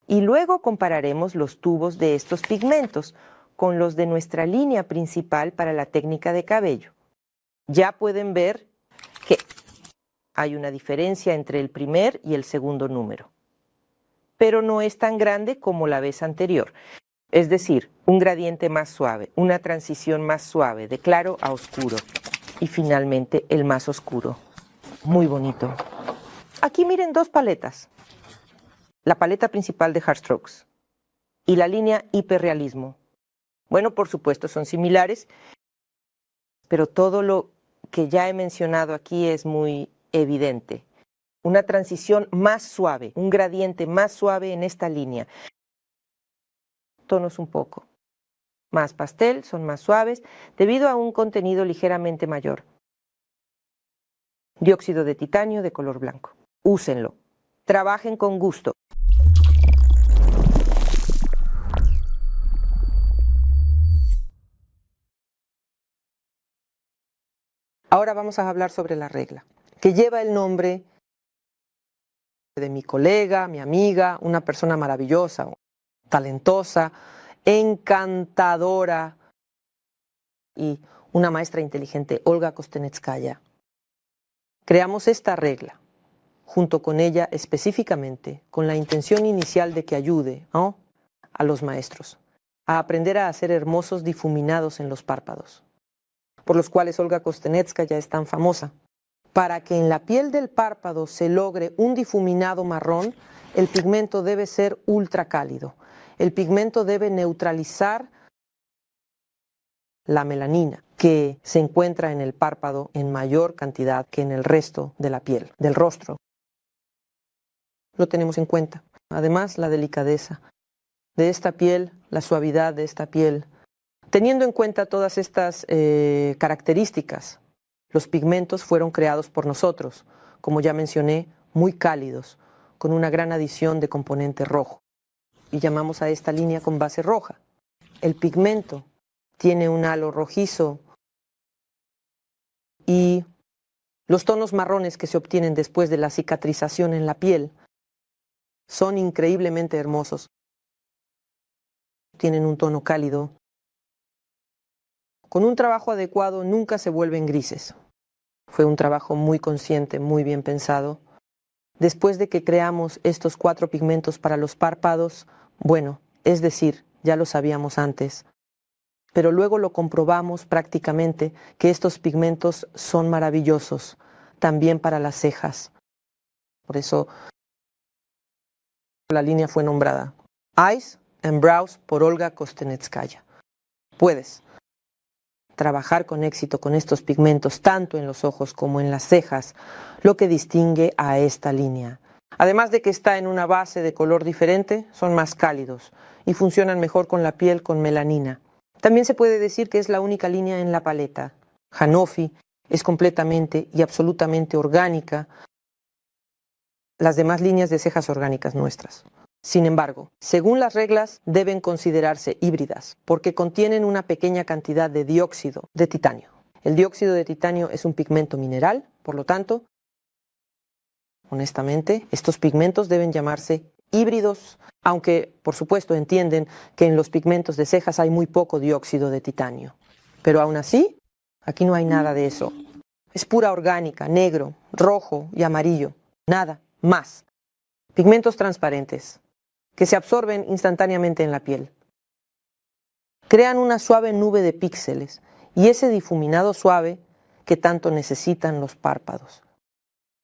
Y luego compararemos los tubos de estos pigmentos con los de nuestra línea principal para la técnica de cabello. Ya pueden ver que hay una diferencia entre el primer y el segundo número, pero no es tan grande como la vez anterior. Es decir, un gradiente más suave, una transición más suave, de claro a oscuro. Y finalmente el más oscuro. Muy bonito. Aquí miren 2 paletas. La paleta principal de Hairstrokes y la línea hiperrealismo. Bueno, por supuesto son similares, pero todo lo que ya he mencionado aquí es muy evidente. Una transición más suave, un gradiente más suave en esta línea. Tonos un poco más pastel, son más suaves, debido a un contenido ligeramente mayor. Dióxido de titanio de color blanco. Úsenlo. Trabajen con gusto. Ahora vamos a hablar sobre la regla, que lleva el nombre de mi colega, mi amiga, una persona maravillosa, talentosa, encantadora y una maestra inteligente, Olga Kostenetskaya. Creamos esta regla, junto con ella específicamente, con la intención inicial de que ayude, ¿no?, a los maestros a aprender a hacer hermosos difuminados en los párpados, por los cuales Olga Kostenetskaya es tan famosa. Para que en la piel del párpado se logre un difuminado marrón, el pigmento debe ser ultra cálido. El pigmento debe neutralizar la melanina, que se encuentra en el párpado en mayor cantidad que en el resto de la piel, del rostro. Lo tenemos en cuenta. Además, la delicadeza de esta piel, la suavidad de esta piel. Teniendo en cuenta todas estas características, los pigmentos fueron creados por nosotros, como ya mencioné, muy cálidos, con una gran adición de componente rojo. Y llamamos a esta línea con base roja. El pigmento tiene un halo rojizo y los tonos marrones que se obtienen después de la cicatrización en la piel son increíblemente hermosos. Tienen un tono cálido. Con un trabajo adecuado nunca se vuelven grises. Fue un trabajo muy consciente, muy bien pensado. Después de que creamos estos 4 pigmentos para los párpados, bueno, es decir, ya lo sabíamos antes, pero luego lo comprobamos prácticamente que estos pigmentos son maravillosos, también para las cejas. Por eso la línea fue nombrada Eyes and Brows por Olga Kostenetskaya. Puedes trabajar con éxito con estos pigmentos tanto en los ojos como en las cejas, lo que distingue a esta línea. Además de que está en una base de color diferente, son más cálidos y funcionan mejor con la piel con melanina. También se puede decir que es la única línea en la paleta. Hanofi es completamente y absolutamente orgánica, las demás líneas de cejas orgánicas nuestras. Sin embargo, según las reglas, deben considerarse híbridas, porque contienen una pequeña cantidad de dióxido de titanio. El dióxido de titanio es un pigmento mineral, por lo tanto, honestamente, estos pigmentos deben llamarse híbridos, aunque, por supuesto, entienden que en los pigmentos de cejas hay muy poco dióxido de titanio. Pero aún así, aquí no hay nada de eso. Es pura orgánica, negro, rojo y amarillo. Nada más. Pigmentos transparentes, que se absorben instantáneamente en la piel. Crean una suave nube de píxeles y ese difuminado suave que tanto necesitan los párpados.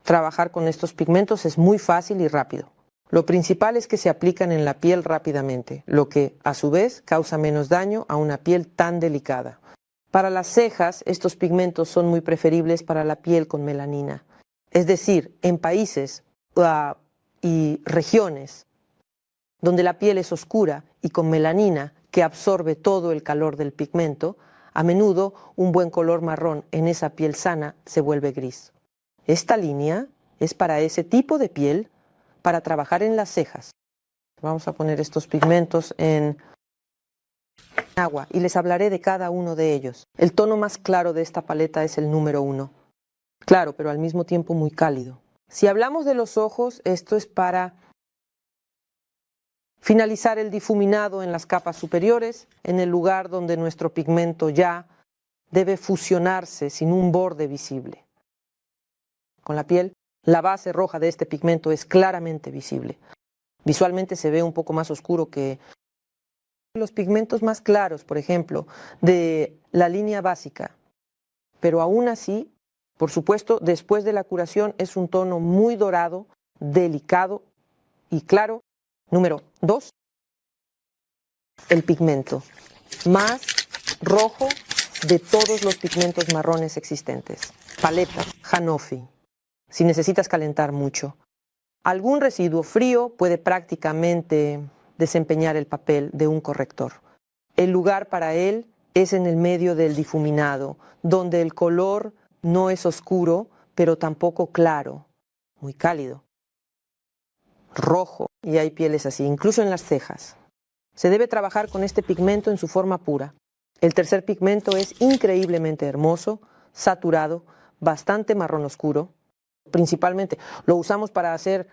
Trabajar con estos pigmentos es muy fácil y rápido. Lo principal es que se aplican en la piel rápidamente, lo que, a su vez, causa menos daño a una piel tan delicada. Para las cejas, estos pigmentos son muy preferibles para la piel con melanina. Es decir, en países y regiones donde la piel es oscura y con melanina que absorbe todo el calor del pigmento, a menudo un buen color marrón en esa piel sana se vuelve gris. Esta línea es para ese tipo de piel, para trabajar en las cejas. Vamos a poner estos pigmentos en agua y les hablaré de cada uno de ellos. El tono más claro de esta paleta es el número 1. Claro, pero al mismo tiempo muy cálido. Si hablamos de los ojos, esto es para finalizar el difuminado en las capas superiores, en el lugar donde nuestro pigmento ya debe fusionarse sin un borde visible. Con la piel, la base roja de este pigmento es claramente visible. Visualmente se ve un poco más oscuro que los pigmentos más claros, por ejemplo, de la línea básica. Pero aún así, por supuesto, después de la curación es un tono muy dorado, delicado y claro. Número 2, el pigmento más rojo de todos los pigmentos marrones existentes. Paleta Hanofi, si necesitas calentar mucho. Algún residuo frío puede prácticamente desempeñar el papel de un corrector. El lugar para él es en el medio del difuminado, donde el color no es oscuro, pero tampoco claro, muy cálido, rojo, y hay pieles así, incluso en las cejas. Se debe trabajar con este pigmento en su forma pura. El tercer pigmento es increíblemente hermoso, saturado, bastante marrón oscuro. Principalmente lo usamos para hacer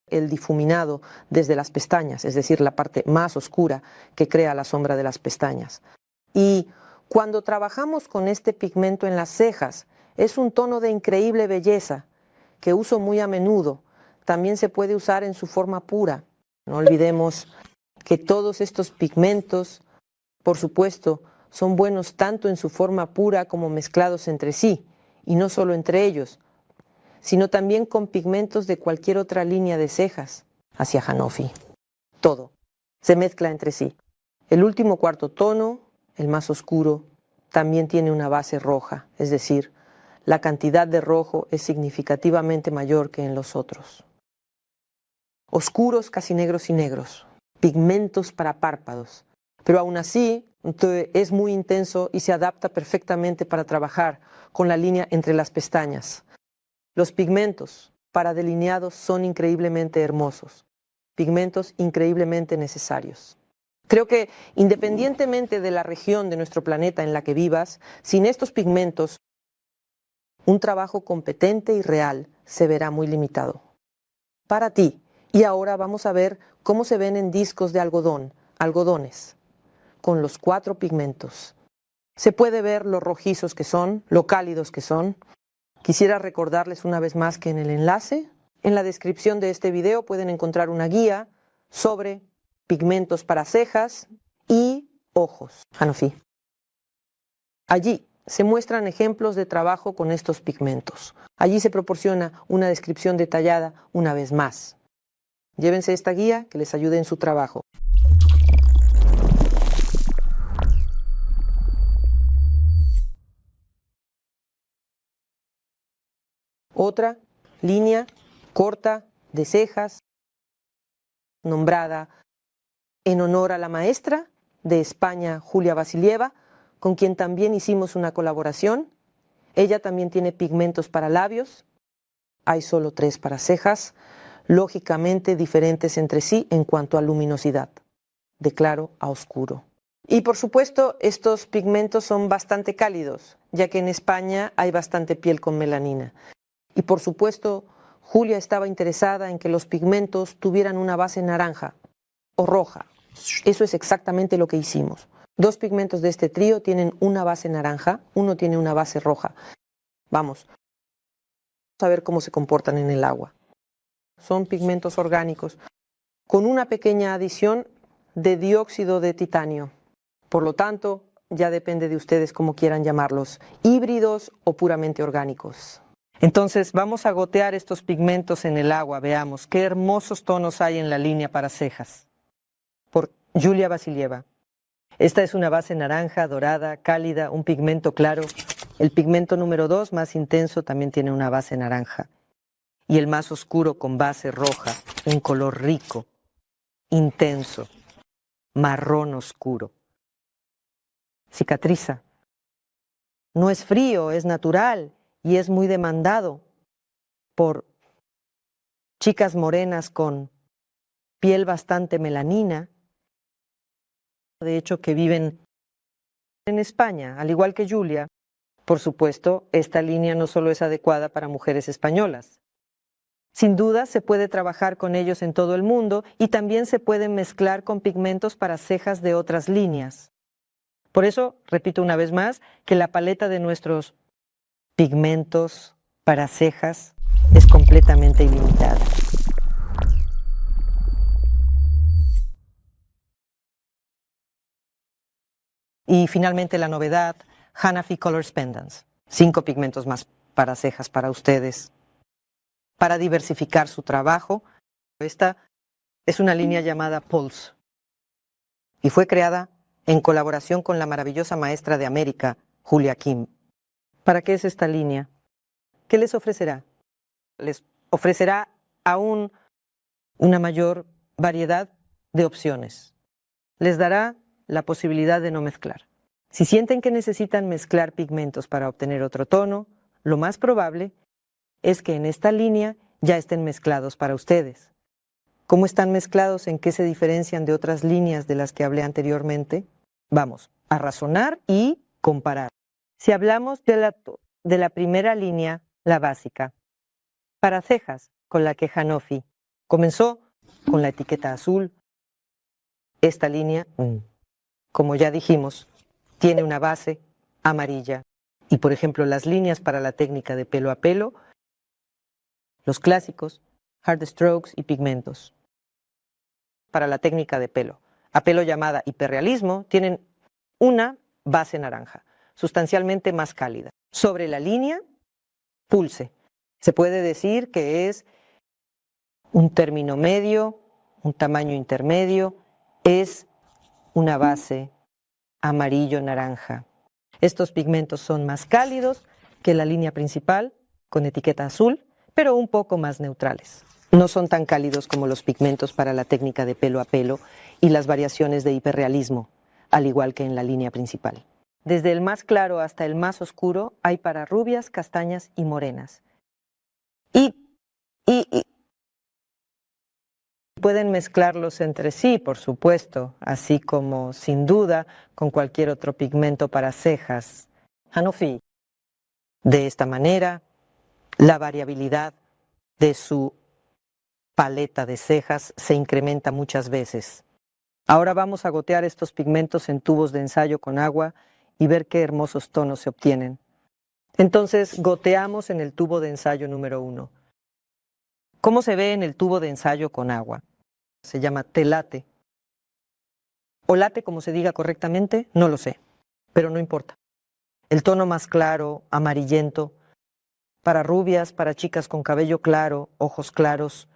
el difuminado desde las pestañas, es decir, la parte más oscura que crea la sombra de las pestañas. Y cuando trabajamos con este pigmento en las cejas, es un tono de increíble belleza que uso muy a menudo. También se puede usar en su forma pura. No olvidemos que todos estos pigmentos, por supuesto, son buenos tanto en su forma pura como mezclados entre sí, y no solo entre ellos, sino también con pigmentos de cualquier otra línea de cejas hacia Hanofi. Todo se mezcla entre sí. El último cuarto tono, el más oscuro, también tiene una base roja, es decir, la cantidad de rojo es significativamente mayor que en los otros. Oscuros, casi negros y negros, pigmentos para párpados, pero aún así es muy intenso y se adapta perfectamente para trabajar con la línea entre las pestañas. Los pigmentos para delineados son increíblemente hermosos, pigmentos increíblemente necesarios. Creo que independientemente de la región de nuestro planeta en la que vivas, sin estos pigmentos, un trabajo competente y real se verá muy limitado. Para ti. Y ahora vamos a ver cómo se ven en discos de algodón, algodones, con los 4 pigmentos. Se puede ver lo rojizos que son, lo cálidos que son. Quisiera recordarles una vez más que en el enlace, en la descripción de este video, pueden encontrar una guía sobre pigmentos para cejas y ojos. Hanofi. Allí se muestran ejemplos de trabajo con estos pigmentos. Allí se proporciona una descripción detallada una vez más. Llévense esta guía que les ayude en su trabajo. Otra línea corta de cejas, nombrada en honor a la maestra de España, Julia Vasilieva, con quien también hicimos una colaboración. Ella también tiene pigmentos para labios. Hay solo 3 para cejas, lógicamente diferentes entre sí en cuanto a luminosidad, de claro a oscuro. Y por supuesto, estos pigmentos son bastante cálidos, ya que en España hay bastante piel con melanina. Y por supuesto, Julia estaba interesada en que los pigmentos tuvieran una base naranja o roja. Eso es exactamente lo que hicimos. 2 pigmentos de este trío tienen una base naranja, uno tiene una base roja. Vamos a ver cómo se comportan en el agua. Son pigmentos orgánicos con una pequeña adición de dióxido de titanio. Por lo tanto, ya depende de ustedes cómo quieran llamarlos, híbridos o puramente orgánicos. Entonces vamos a gotear estos pigmentos en el agua. Veamos qué hermosos tonos hay en la línea para cejas. Por Julia Vasilieva. Esta es una base naranja, dorada, cálida, un pigmento claro. El pigmento número 2, más intenso, también tiene una base naranja. Y el más oscuro con base roja, un color rico, intenso, marrón oscuro. Cicatriza. No es frío, es natural y es muy demandado por chicas morenas con piel bastante melanina, de hecho que viven en España, al igual que Julia. Por supuesto, esta línea no solo es adecuada para mujeres españolas. Sin duda se puede trabajar con ellos en todo el mundo y también se pueden mezclar con pigmentos para cejas de otras líneas. Por eso, repito una vez más, que la paleta de nuestros pigmentos para cejas es completamente ilimitada. Y finalmente la novedad, Hanafi Colors Pendants. 5 pigmentos más para cejas para ustedes. Para diversificar su trabajo, esta es una línea llamada Pulse y fue creada en colaboración con la maravillosa maestra de América, Julia Kim. ¿Para qué es esta línea? ¿Qué les ofrecerá? Les ofrecerá aún una mayor variedad de opciones. Les dará la posibilidad de no mezclar. Si sienten que necesitan mezclar pigmentos para obtener otro tono, lo más probable es que en esta línea ya estén mezclados para ustedes. ¿Cómo están mezclados? ¿En qué se diferencian de otras líneas de las que hablé anteriormente? Vamos a razonar y comparar. Si hablamos de la primera línea, la básica, para cejas, con la que Hanofi comenzó con la etiqueta azul, esta línea, como ya dijimos, tiene una base amarilla. Y por ejemplo, las líneas para la técnica de pelo a pelo, los clásicos, hard strokes y pigmentos. Para la técnica de pelo a pelo llamada hiperrealismo, tienen una base naranja, sustancialmente más cálida. Sobre la línea, Pulse. Se puede decir que es un término medio, un tamaño intermedio, es una base amarillo-naranja. Estos pigmentos son más cálidos que la línea principal, con etiqueta azul, pero un poco más neutrales. No son tan cálidos como los pigmentos para la técnica de pelo a pelo y las variaciones de hiperrealismo, al igual que en la línea principal. Desde el más claro hasta el más oscuro hay para rubias, castañas y morenas. Y Pueden mezclarlos entre sí, por supuesto, así como, sin duda, con cualquier otro pigmento para cejas, Hanofi. De esta manera, la variabilidad de su paleta de cejas se incrementa muchas veces. Ahora vamos a gotear estos pigmentos en tubos de ensayo con agua y ver qué hermosos tonos se obtienen. Entonces, goteamos en el tubo de ensayo número 1. ¿Cómo se ve en el tubo de ensayo con agua? Se llama telate. O late, como se diga correctamente, no lo sé, pero no importa. El tono más claro, amarillento, para rubias, para chicas con cabello claro, ojos claros.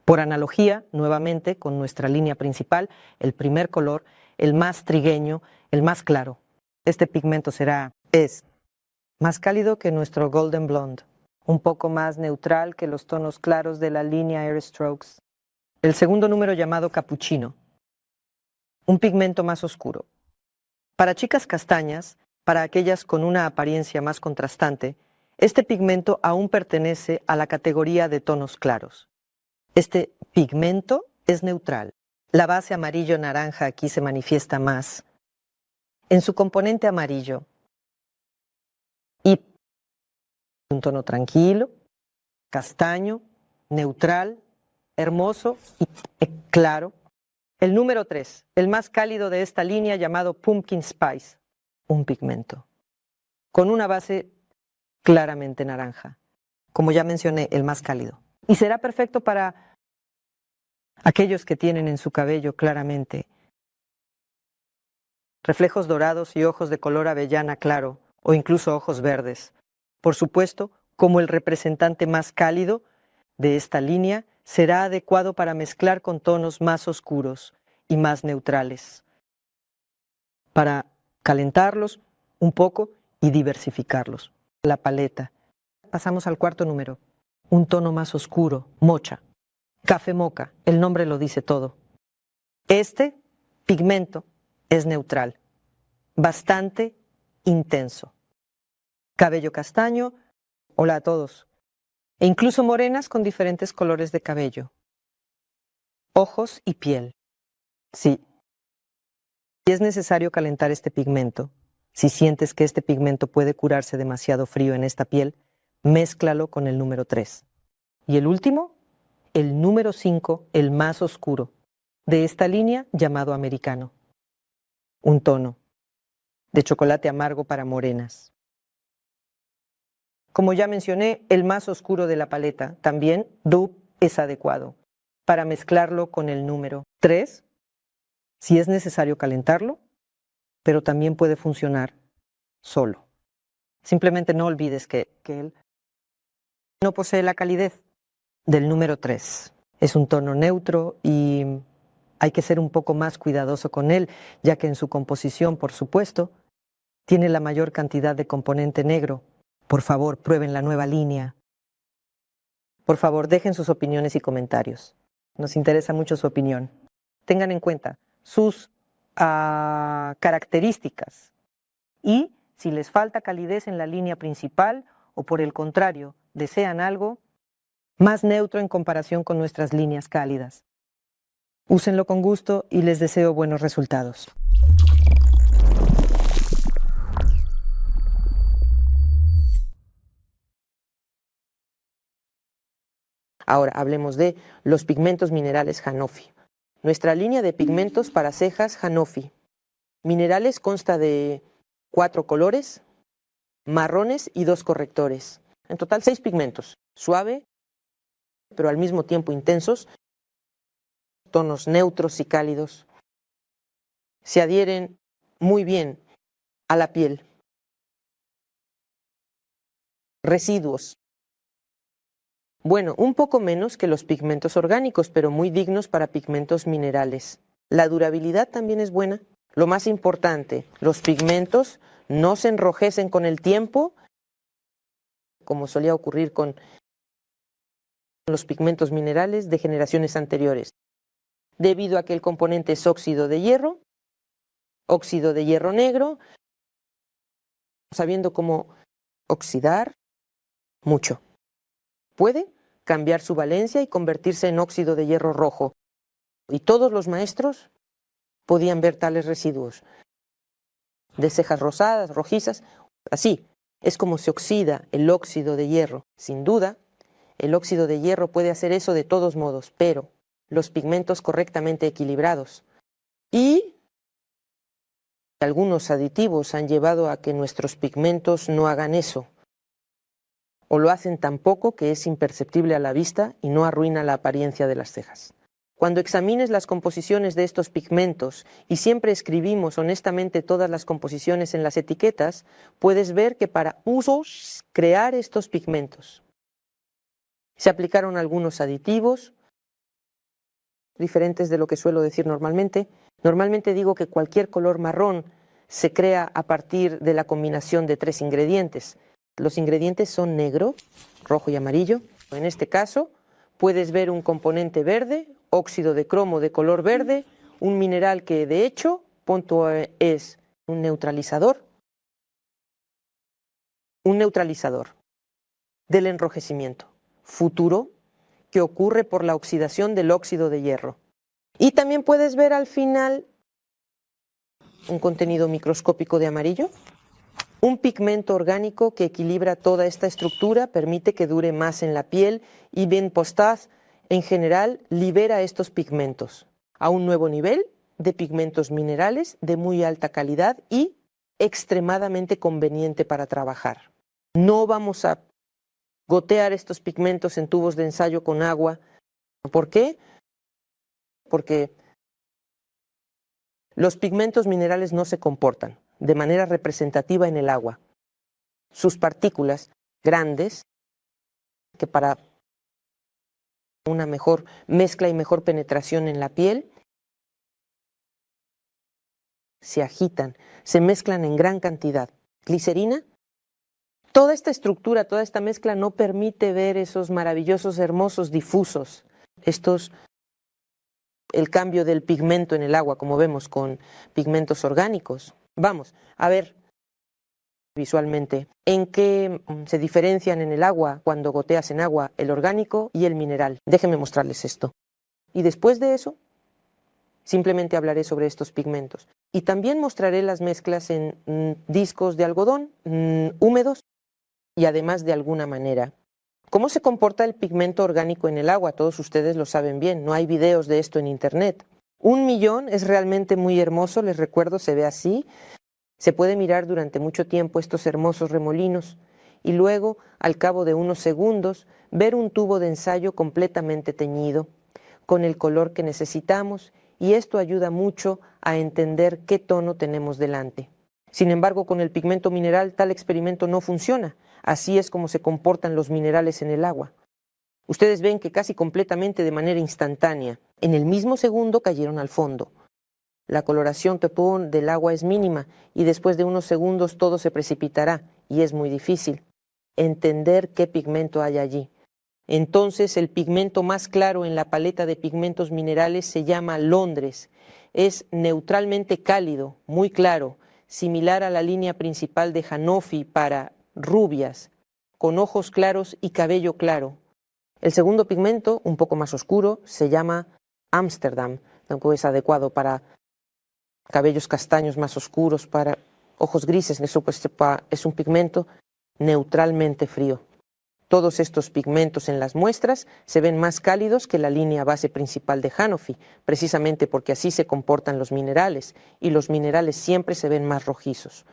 Por analogía, nuevamente, con nuestra línea principal, el primer color, el más trigueño, el más claro. Este pigmento es más cálido que nuestro Golden Blonde, un poco más neutral que los tonos claros de la línea Airstrokes. El segundo número llamado Cappuccino, un pigmento más oscuro. Para chicas castañas, para aquellas con una apariencia más contrastante, este pigmento aún pertenece a la categoría de tonos claros. Este pigmento es neutral. La base amarillo-naranja aquí se manifiesta más en su componente amarillo y un tono tranquilo, castaño, neutral, hermoso y claro. El número 3, el más cálido de esta línea llamado Pumpkin Spice, un pigmento con una base claramente naranja, como ya mencioné, el más cálido. Y será perfecto para aquellos que tienen en su cabello claramente reflejos dorados y ojos de color avellana claro o incluso ojos verdes. Por supuesto, como el representante más cálido de esta línea, será adecuado para mezclar con tonos más oscuros y más neutrales, para calentarlos un poco y diversificarlos. La paleta. Pasamos al cuarto número, un tono más oscuro, mocha, café mocha, el nombre lo dice todo. Este pigmento es neutral, bastante intenso. Cabello castaño, hola a todos, e incluso morenas con diferentes colores de cabello. Ojos y piel. Sí. Si es necesario calentar este pigmento, si sientes que este pigmento puede curarse demasiado frío en esta piel, mézclalo con el número 3. Y el último, el número 5, el más oscuro, de esta línea llamado americano. Un tono de chocolate amargo para morenas. Como ya mencioné, el más oscuro de la paleta, también dupe, es adecuado para mezclarlo con el número 3, si es necesario calentarlo, pero también puede funcionar solo. Simplemente no olvides que él no posee la calidez del número 3. Es un tono neutro y hay que ser un poco más cuidadoso con él, ya que en su composición, por supuesto, tiene la mayor cantidad de componente negro. Por favor, prueben la nueva línea. Por favor, dejen sus opiniones y comentarios. Nos interesa mucho su opinión. Tengan en cuenta sus características y si les falta calidez en la línea principal o por el contrario, desean algo más neutro en comparación con nuestras líneas cálidas. Úsenlo con gusto y les deseo buenos resultados. Ahora hablemos de los pigmentos minerales Hanofi. Nuestra línea de pigmentos para cejas Hanofi. Minerales consta de 4 colores, marrones y 2 correctores. En total 6 pigmentos. Suave, pero al mismo tiempo intensos. Tonos neutros y cálidos. Se adhieren muy bien a la piel. Residuos. Bueno, un poco menos que los pigmentos orgánicos, pero muy dignos para pigmentos minerales. La durabilidad también es buena. Lo más importante, los pigmentos no se enrojecen con el tiempo, como solía ocurrir con los pigmentos minerales de generaciones anteriores, debido a que el componente es óxido de hierro negro, sabiendo cómo oxidar mucho. Puede cambiar su valencia y convertirse en óxido de hierro rojo. Y todos los maestros podían ver tales residuos de cejas rosadas, rojizas, así. Es como se oxida el óxido de hierro. Sin duda, el óxido de hierro puede hacer eso de todos modos, pero los pigmentos correctamente equilibrados y algunos aditivos han llevado a que nuestros pigmentos no hagan eso, o lo hacen tan poco que es imperceptible a la vista y no arruina la apariencia de las cejas. Cuando examines las composiciones de estos pigmentos, y siempre escribimos honestamente todas las composiciones en las etiquetas, puedes ver que para crear estos pigmentos se aplicaron algunos aditivos diferentes de lo que suelo decir normalmente. Normalmente digo que cualquier color marrón se crea a partir de la combinación de 3 ingredientes. Los ingredientes son negro, rojo y amarillo. En este caso puedes ver un componente verde, óxido de cromo de color verde, un mineral que de hecho es un neutralizador del enrojecimiento futuro que ocurre por la oxidación del óxido de hierro. Y también puedes ver al final un contenido microscópico de amarillo, un pigmento orgánico que equilibra toda esta estructura, permite que dure más en la piel y Ben Postaz en general libera estos pigmentos a un nuevo nivel de pigmentos minerales de muy alta calidad y extremadamente conveniente para trabajar. No vamos a gotear estos pigmentos en tubos de ensayo con agua. ¿Por qué? Porque los pigmentos minerales no se comportan de manera representativa en el agua. Sus partículas grandes, que para una mejor mezcla y mejor penetración en la piel, se agitan, se mezclan en gran cantidad. Glicerina, toda esta estructura, toda esta mezcla no permite ver esos maravillosos, hermosos difusos, el cambio del pigmento en el agua, como vemos con pigmentos orgánicos. Vamos a ver visualmente en qué se diferencian en el agua cuando goteas en agua el orgánico y el mineral. Déjenme mostrarles esto. Y después de eso, simplemente hablaré sobre estos pigmentos. Y también mostraré las mezclas en discos de algodón húmedos y además de alguna manera. ¿Cómo se comporta el pigmento orgánico en el agua? Todos ustedes lo saben bien, no hay videos de esto en internet. 1 millón es realmente muy hermoso, les recuerdo, se ve así. Se puede mirar durante mucho tiempo estos hermosos remolinos y luego, al cabo de unos segundos, ver un tubo de ensayo completamente teñido, con el color que necesitamos, y esto ayuda mucho a entender qué tono tenemos delante. Sin embargo, con el pigmento mineral tal experimento no funciona. Así es como se comportan los minerales en el agua. Ustedes ven que casi completamente de manera instantánea, en el mismo segundo cayeron al fondo. La coloración tepón del agua es mínima y después de unos segundos todo se precipitará y es muy difícil entender qué pigmento hay allí. Entonces el pigmento más claro en la paleta de pigmentos minerales se llama Londres. Es neutralmente cálido, muy claro, similar a la línea principal de Hanofi para rubias, con ojos claros y cabello claro. El segundo pigmento, un poco más oscuro, se llama Ámsterdam, aunque es adecuado para cabellos castaños más oscuros, para ojos grises, eso pues es un pigmento neutralmente frío. Todos estos pigmentos en las muestras se ven más cálidos que la línea base principal de Hanofi, precisamente porque así se comportan los minerales, y los minerales siempre se ven más rojizos,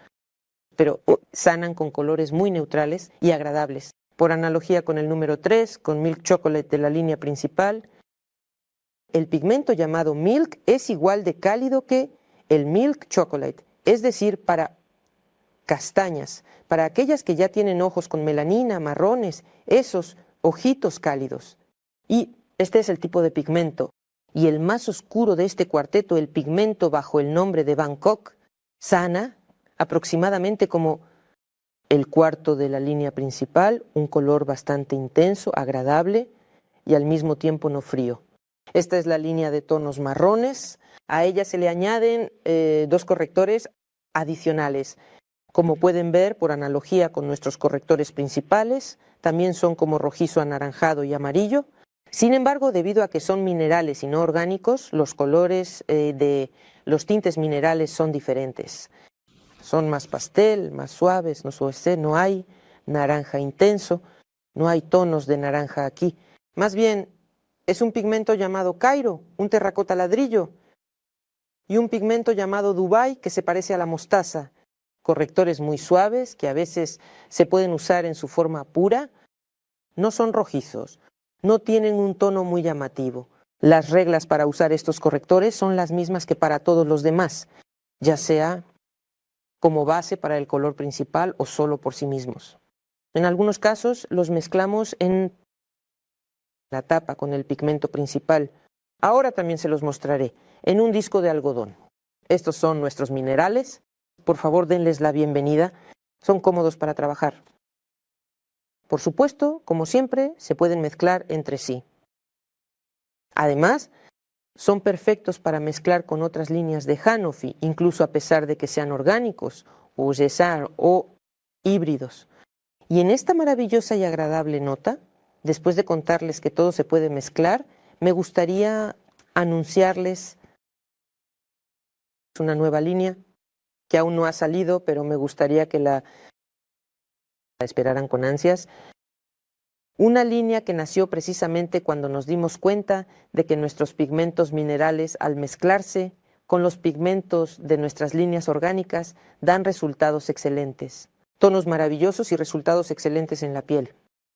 pero sanan con colores muy neutrales y agradables. Por analogía con el número 3, con Milk Chocolate de la línea principal, el pigmento llamado Milk es igual de cálido que el Milk Chocolate, es decir, para castañas, para aquellas que ya tienen ojos con melanina, marrones, esos ojitos cálidos. Y este es el tipo de pigmento. Y el más oscuro de este cuarteto, el pigmento bajo el nombre de Bangkok, sana aproximadamente como el cuarto de la línea principal, un color bastante intenso, agradable y al mismo tiempo no frío. Esta es la línea de tonos marrones. A ella se le añaden 2 correctores adicionales. Como pueden ver, por analogía con nuestros correctores principales, también son como rojizo, anaranjado y amarillo. Sin embargo, debido a que son minerales y no orgánicos, los colores de los tintes minerales son diferentes. Son más pastel, más suaves, no hay naranja intenso, no hay tonos de naranja aquí. Más bien, es un pigmento llamado Cairo, un terracota ladrillo, y un pigmento llamado Dubai que se parece a la mostaza. Correctores muy suaves que a veces se pueden usar en su forma pura. No son rojizos, no tienen un tono muy llamativo. Las reglas para usar estos correctores son las mismas que para todos los demás, ya sea como base para el color principal o solo por sí mismos. En algunos casos los mezclamos en la tapa con el pigmento principal. Ahora también se los mostraré en un disco de algodón. Estos son nuestros minerales. Por favor, denles la bienvenida. Son cómodos para trabajar. Por supuesto, como siempre, se pueden mezclar entre sí. Además, son perfectos para mezclar con otras líneas de Hanofi, incluso a pesar de que sean orgánicos, o Gesar, o híbridos. Y en esta maravillosa y agradable nota, después de contarles que todo se puede mezclar, me gustaría anunciarles una nueva línea que aún no ha salido, pero me gustaría que la esperaran con ansias. Una línea que nació precisamente cuando nos dimos cuenta de que nuestros pigmentos minerales, al mezclarse con los pigmentos de nuestras líneas orgánicas, dan resultados excelentes, tonos maravillosos y resultados excelentes en la piel.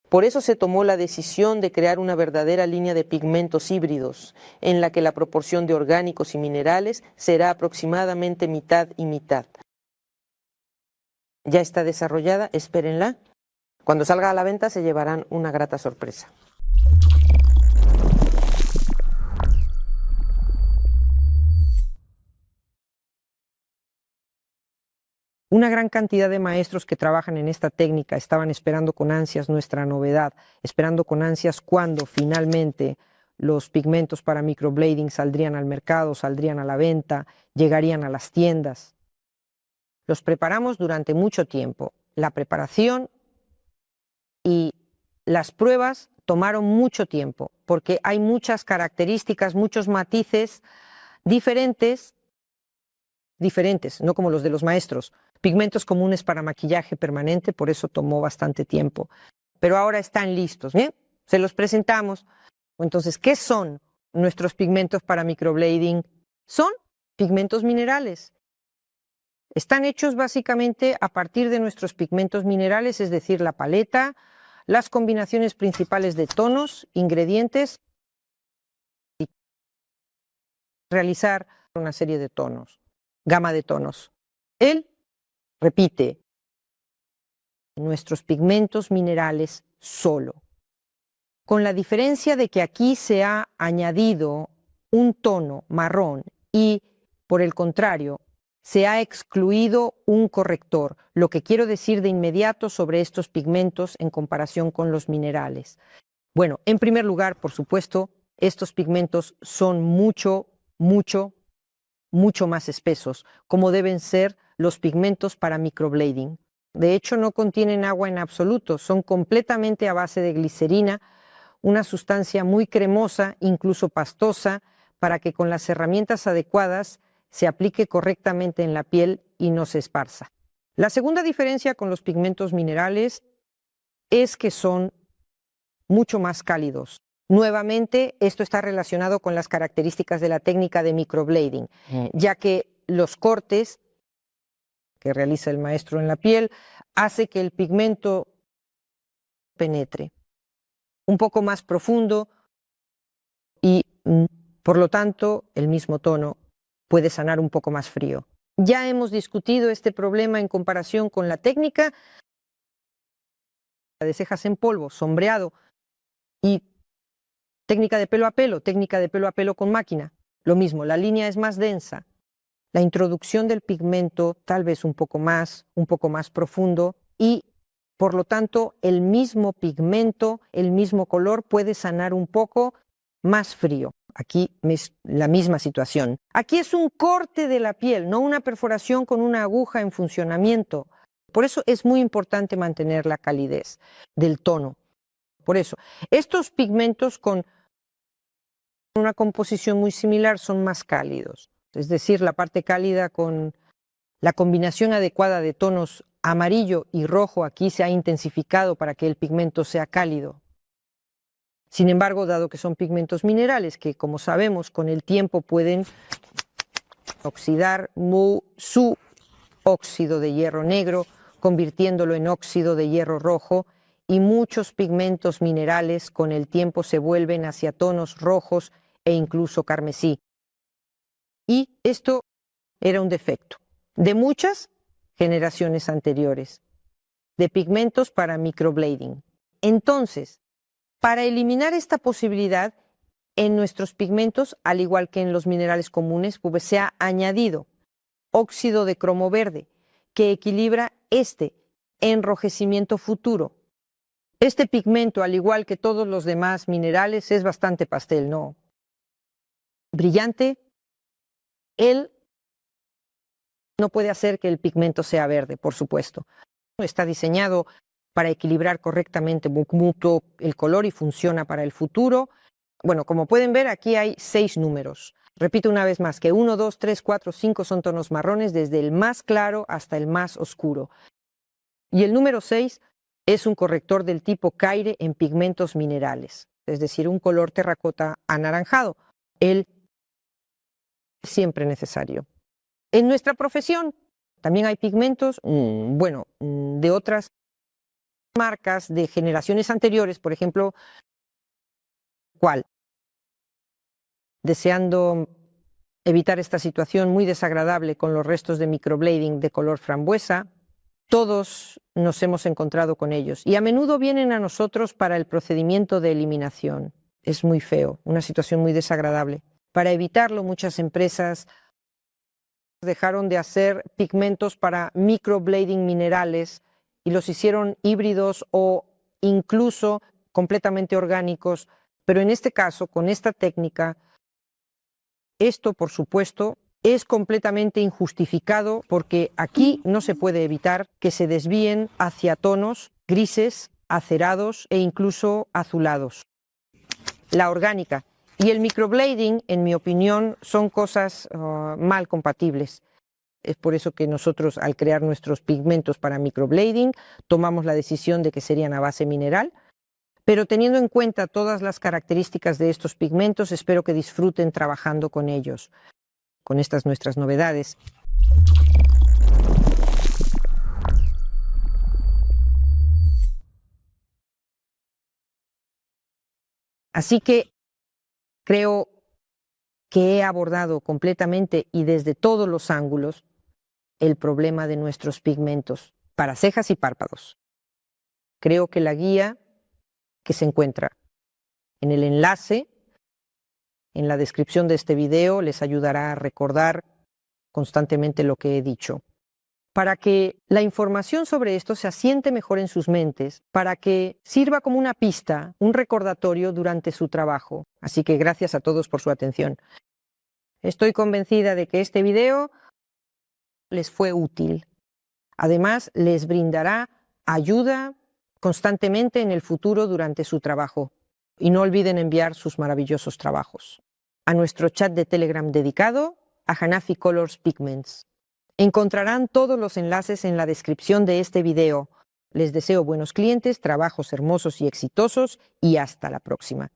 Por eso se tomó la decisión de crear una verdadera línea de pigmentos híbridos, en la que la proporción de orgánicos y minerales será aproximadamente mitad y mitad. Ya está desarrollada, espérenla. Cuando salga a la venta se llevarán una grata sorpresa. Una gran cantidad de maestros que trabajan en esta técnica estaban esperando con ansias nuestra novedad, esperando con ansias cuando finalmente los pigmentos para microblading saldrían al mercado, saldrían a la venta, llegarían a las tiendas. Los preparamos durante mucho tiempo. La preparación y las pruebas tomaron mucho tiempo, porque hay muchas características, muchos matices diferentes, no como los de los maestros, pigmentos comunes para maquillaje permanente, por eso tomó bastante tiempo. Pero ahora están listos, ¿bien? Se los presentamos. Entonces, ¿qué son nuestros pigmentos para microblading? Son pigmentos minerales. Están hechos básicamente a partir de nuestros pigmentos minerales, es decir, la paleta, las combinaciones principales de tonos, ingredientes, y realizar una serie de tonos, gama de tonos. Él repite nuestros pigmentos minerales solo, con la diferencia de que aquí se ha añadido un tono marrón y, por el contrario, se ha excluido un corrector, lo que quiero decir de inmediato sobre estos pigmentos en comparación con los minerales. Bueno, en primer lugar, por supuesto, estos pigmentos son mucho más espesos, como deben ser los pigmentos para microblading. De hecho, no contienen agua en absoluto, son completamente a base de glicerina, una sustancia muy cremosa, incluso pastosa, para que con las herramientas adecuadas se aplique correctamente en la piel y no se esparza. La segunda diferencia con los pigmentos minerales es que son mucho más cálidos. Nuevamente, esto está relacionado con las características de la técnica de microblading, ya que los cortes que realiza el maestro en la piel hace que el pigmento penetre un poco más profundo y, por lo tanto, el mismo tono puede sanar un poco más frío. Ya hemos discutido este problema en comparación con la técnica de cejas en polvo, sombreado, y técnica de pelo a pelo con máquina. Lo mismo, la línea es más densa. La introducción del pigmento tal vez un poco más profundo y, por lo tanto, el mismo pigmento, el mismo color puede sanar un poco más frío. Aquí es la misma situación. Aquí es un corte de la piel, no una perforación con una aguja en funcionamiento. Por eso es muy importante mantener la calidez del tono. Por eso, estos pigmentos con una composición muy similar son más cálidos. Es decir, la parte cálida con la combinación adecuada de tonos amarillo y rojo aquí se ha intensificado para que el pigmento sea cálido. Sin embargo, dado que son pigmentos minerales que, como sabemos, con el tiempo pueden oxidar su óxido de hierro negro, convirtiéndolo en óxido de hierro rojo, y muchos pigmentos minerales con el tiempo se vuelven hacia tonos rojos e incluso carmesí. Y esto era un defecto de muchas generaciones anteriores de pigmentos para microblading. Entonces, para eliminar esta posibilidad, en nuestros pigmentos, al igual que en los minerales comunes, pues se ha añadido óxido de cromo verde, que equilibra este enrojecimiento futuro. Este pigmento, al igual que todos los demás minerales, es bastante pastel, ¿no? Brillante. Él no puede hacer que el pigmento sea verde, por supuesto. Está diseñado para equilibrar correctamente el color y funciona para el futuro. Bueno, como pueden ver, aquí hay 6 números. Repito una vez más que 1, 2, 3, 4, 5 son tonos marrones, desde el más claro hasta el más oscuro. Y el número 6 es un corrector del tipo Caire en pigmentos minerales, es decir, un color terracota anaranjado. El siempre necesario. En nuestra profesión también hay pigmentos, de otras marcas de generaciones anteriores, por ejemplo, ¿cuál? Deseando evitar esta situación muy desagradable con los restos de microblading de color frambuesa, todos nos hemos encontrado con ellos y a menudo vienen a nosotros para el procedimiento de eliminación. Es muy feo, una situación muy desagradable. Para evitarlo, muchas empresas dejaron de hacer pigmentos para microblading minerales y los hicieron híbridos o incluso completamente orgánicos, pero en este caso, con esta técnica, esto, por supuesto, es completamente injustificado porque aquí no se puede evitar que se desvíen hacia tonos grises, acerados e incluso azulados. La orgánica y el microblading, en mi opinión, son cosas mal compatibles. Es por eso que nosotros, al crear nuestros pigmentos para microblading, tomamos la decisión de que serían a base mineral. Pero teniendo en cuenta todas las características de estos pigmentos, espero que disfruten trabajando con ellos, con estas nuestras novedades. Así que creo que he abordado completamente y desde todos los ángulos el problema de nuestros pigmentos para cejas y párpados. Creo que la guía que se encuentra en el enlace, en la descripción de este video, les ayudará a recordar constantemente lo que he dicho, para que la información sobre esto se asiente mejor en sus mentes, para que sirva como una pista, un recordatorio durante su trabajo. Así que gracias a todos por su atención. Estoy convencida de que este video les fue útil. Además, les brindará ayuda constantemente en el futuro durante su trabajo. Y no olviden enviar sus maravillosos trabajos a nuestro chat de Telegram dedicado a Hanafi Colors Pigments. Encontrarán todos los enlaces en la descripción de este video. Les deseo buenos clientes, trabajos hermosos y exitosos y hasta la próxima.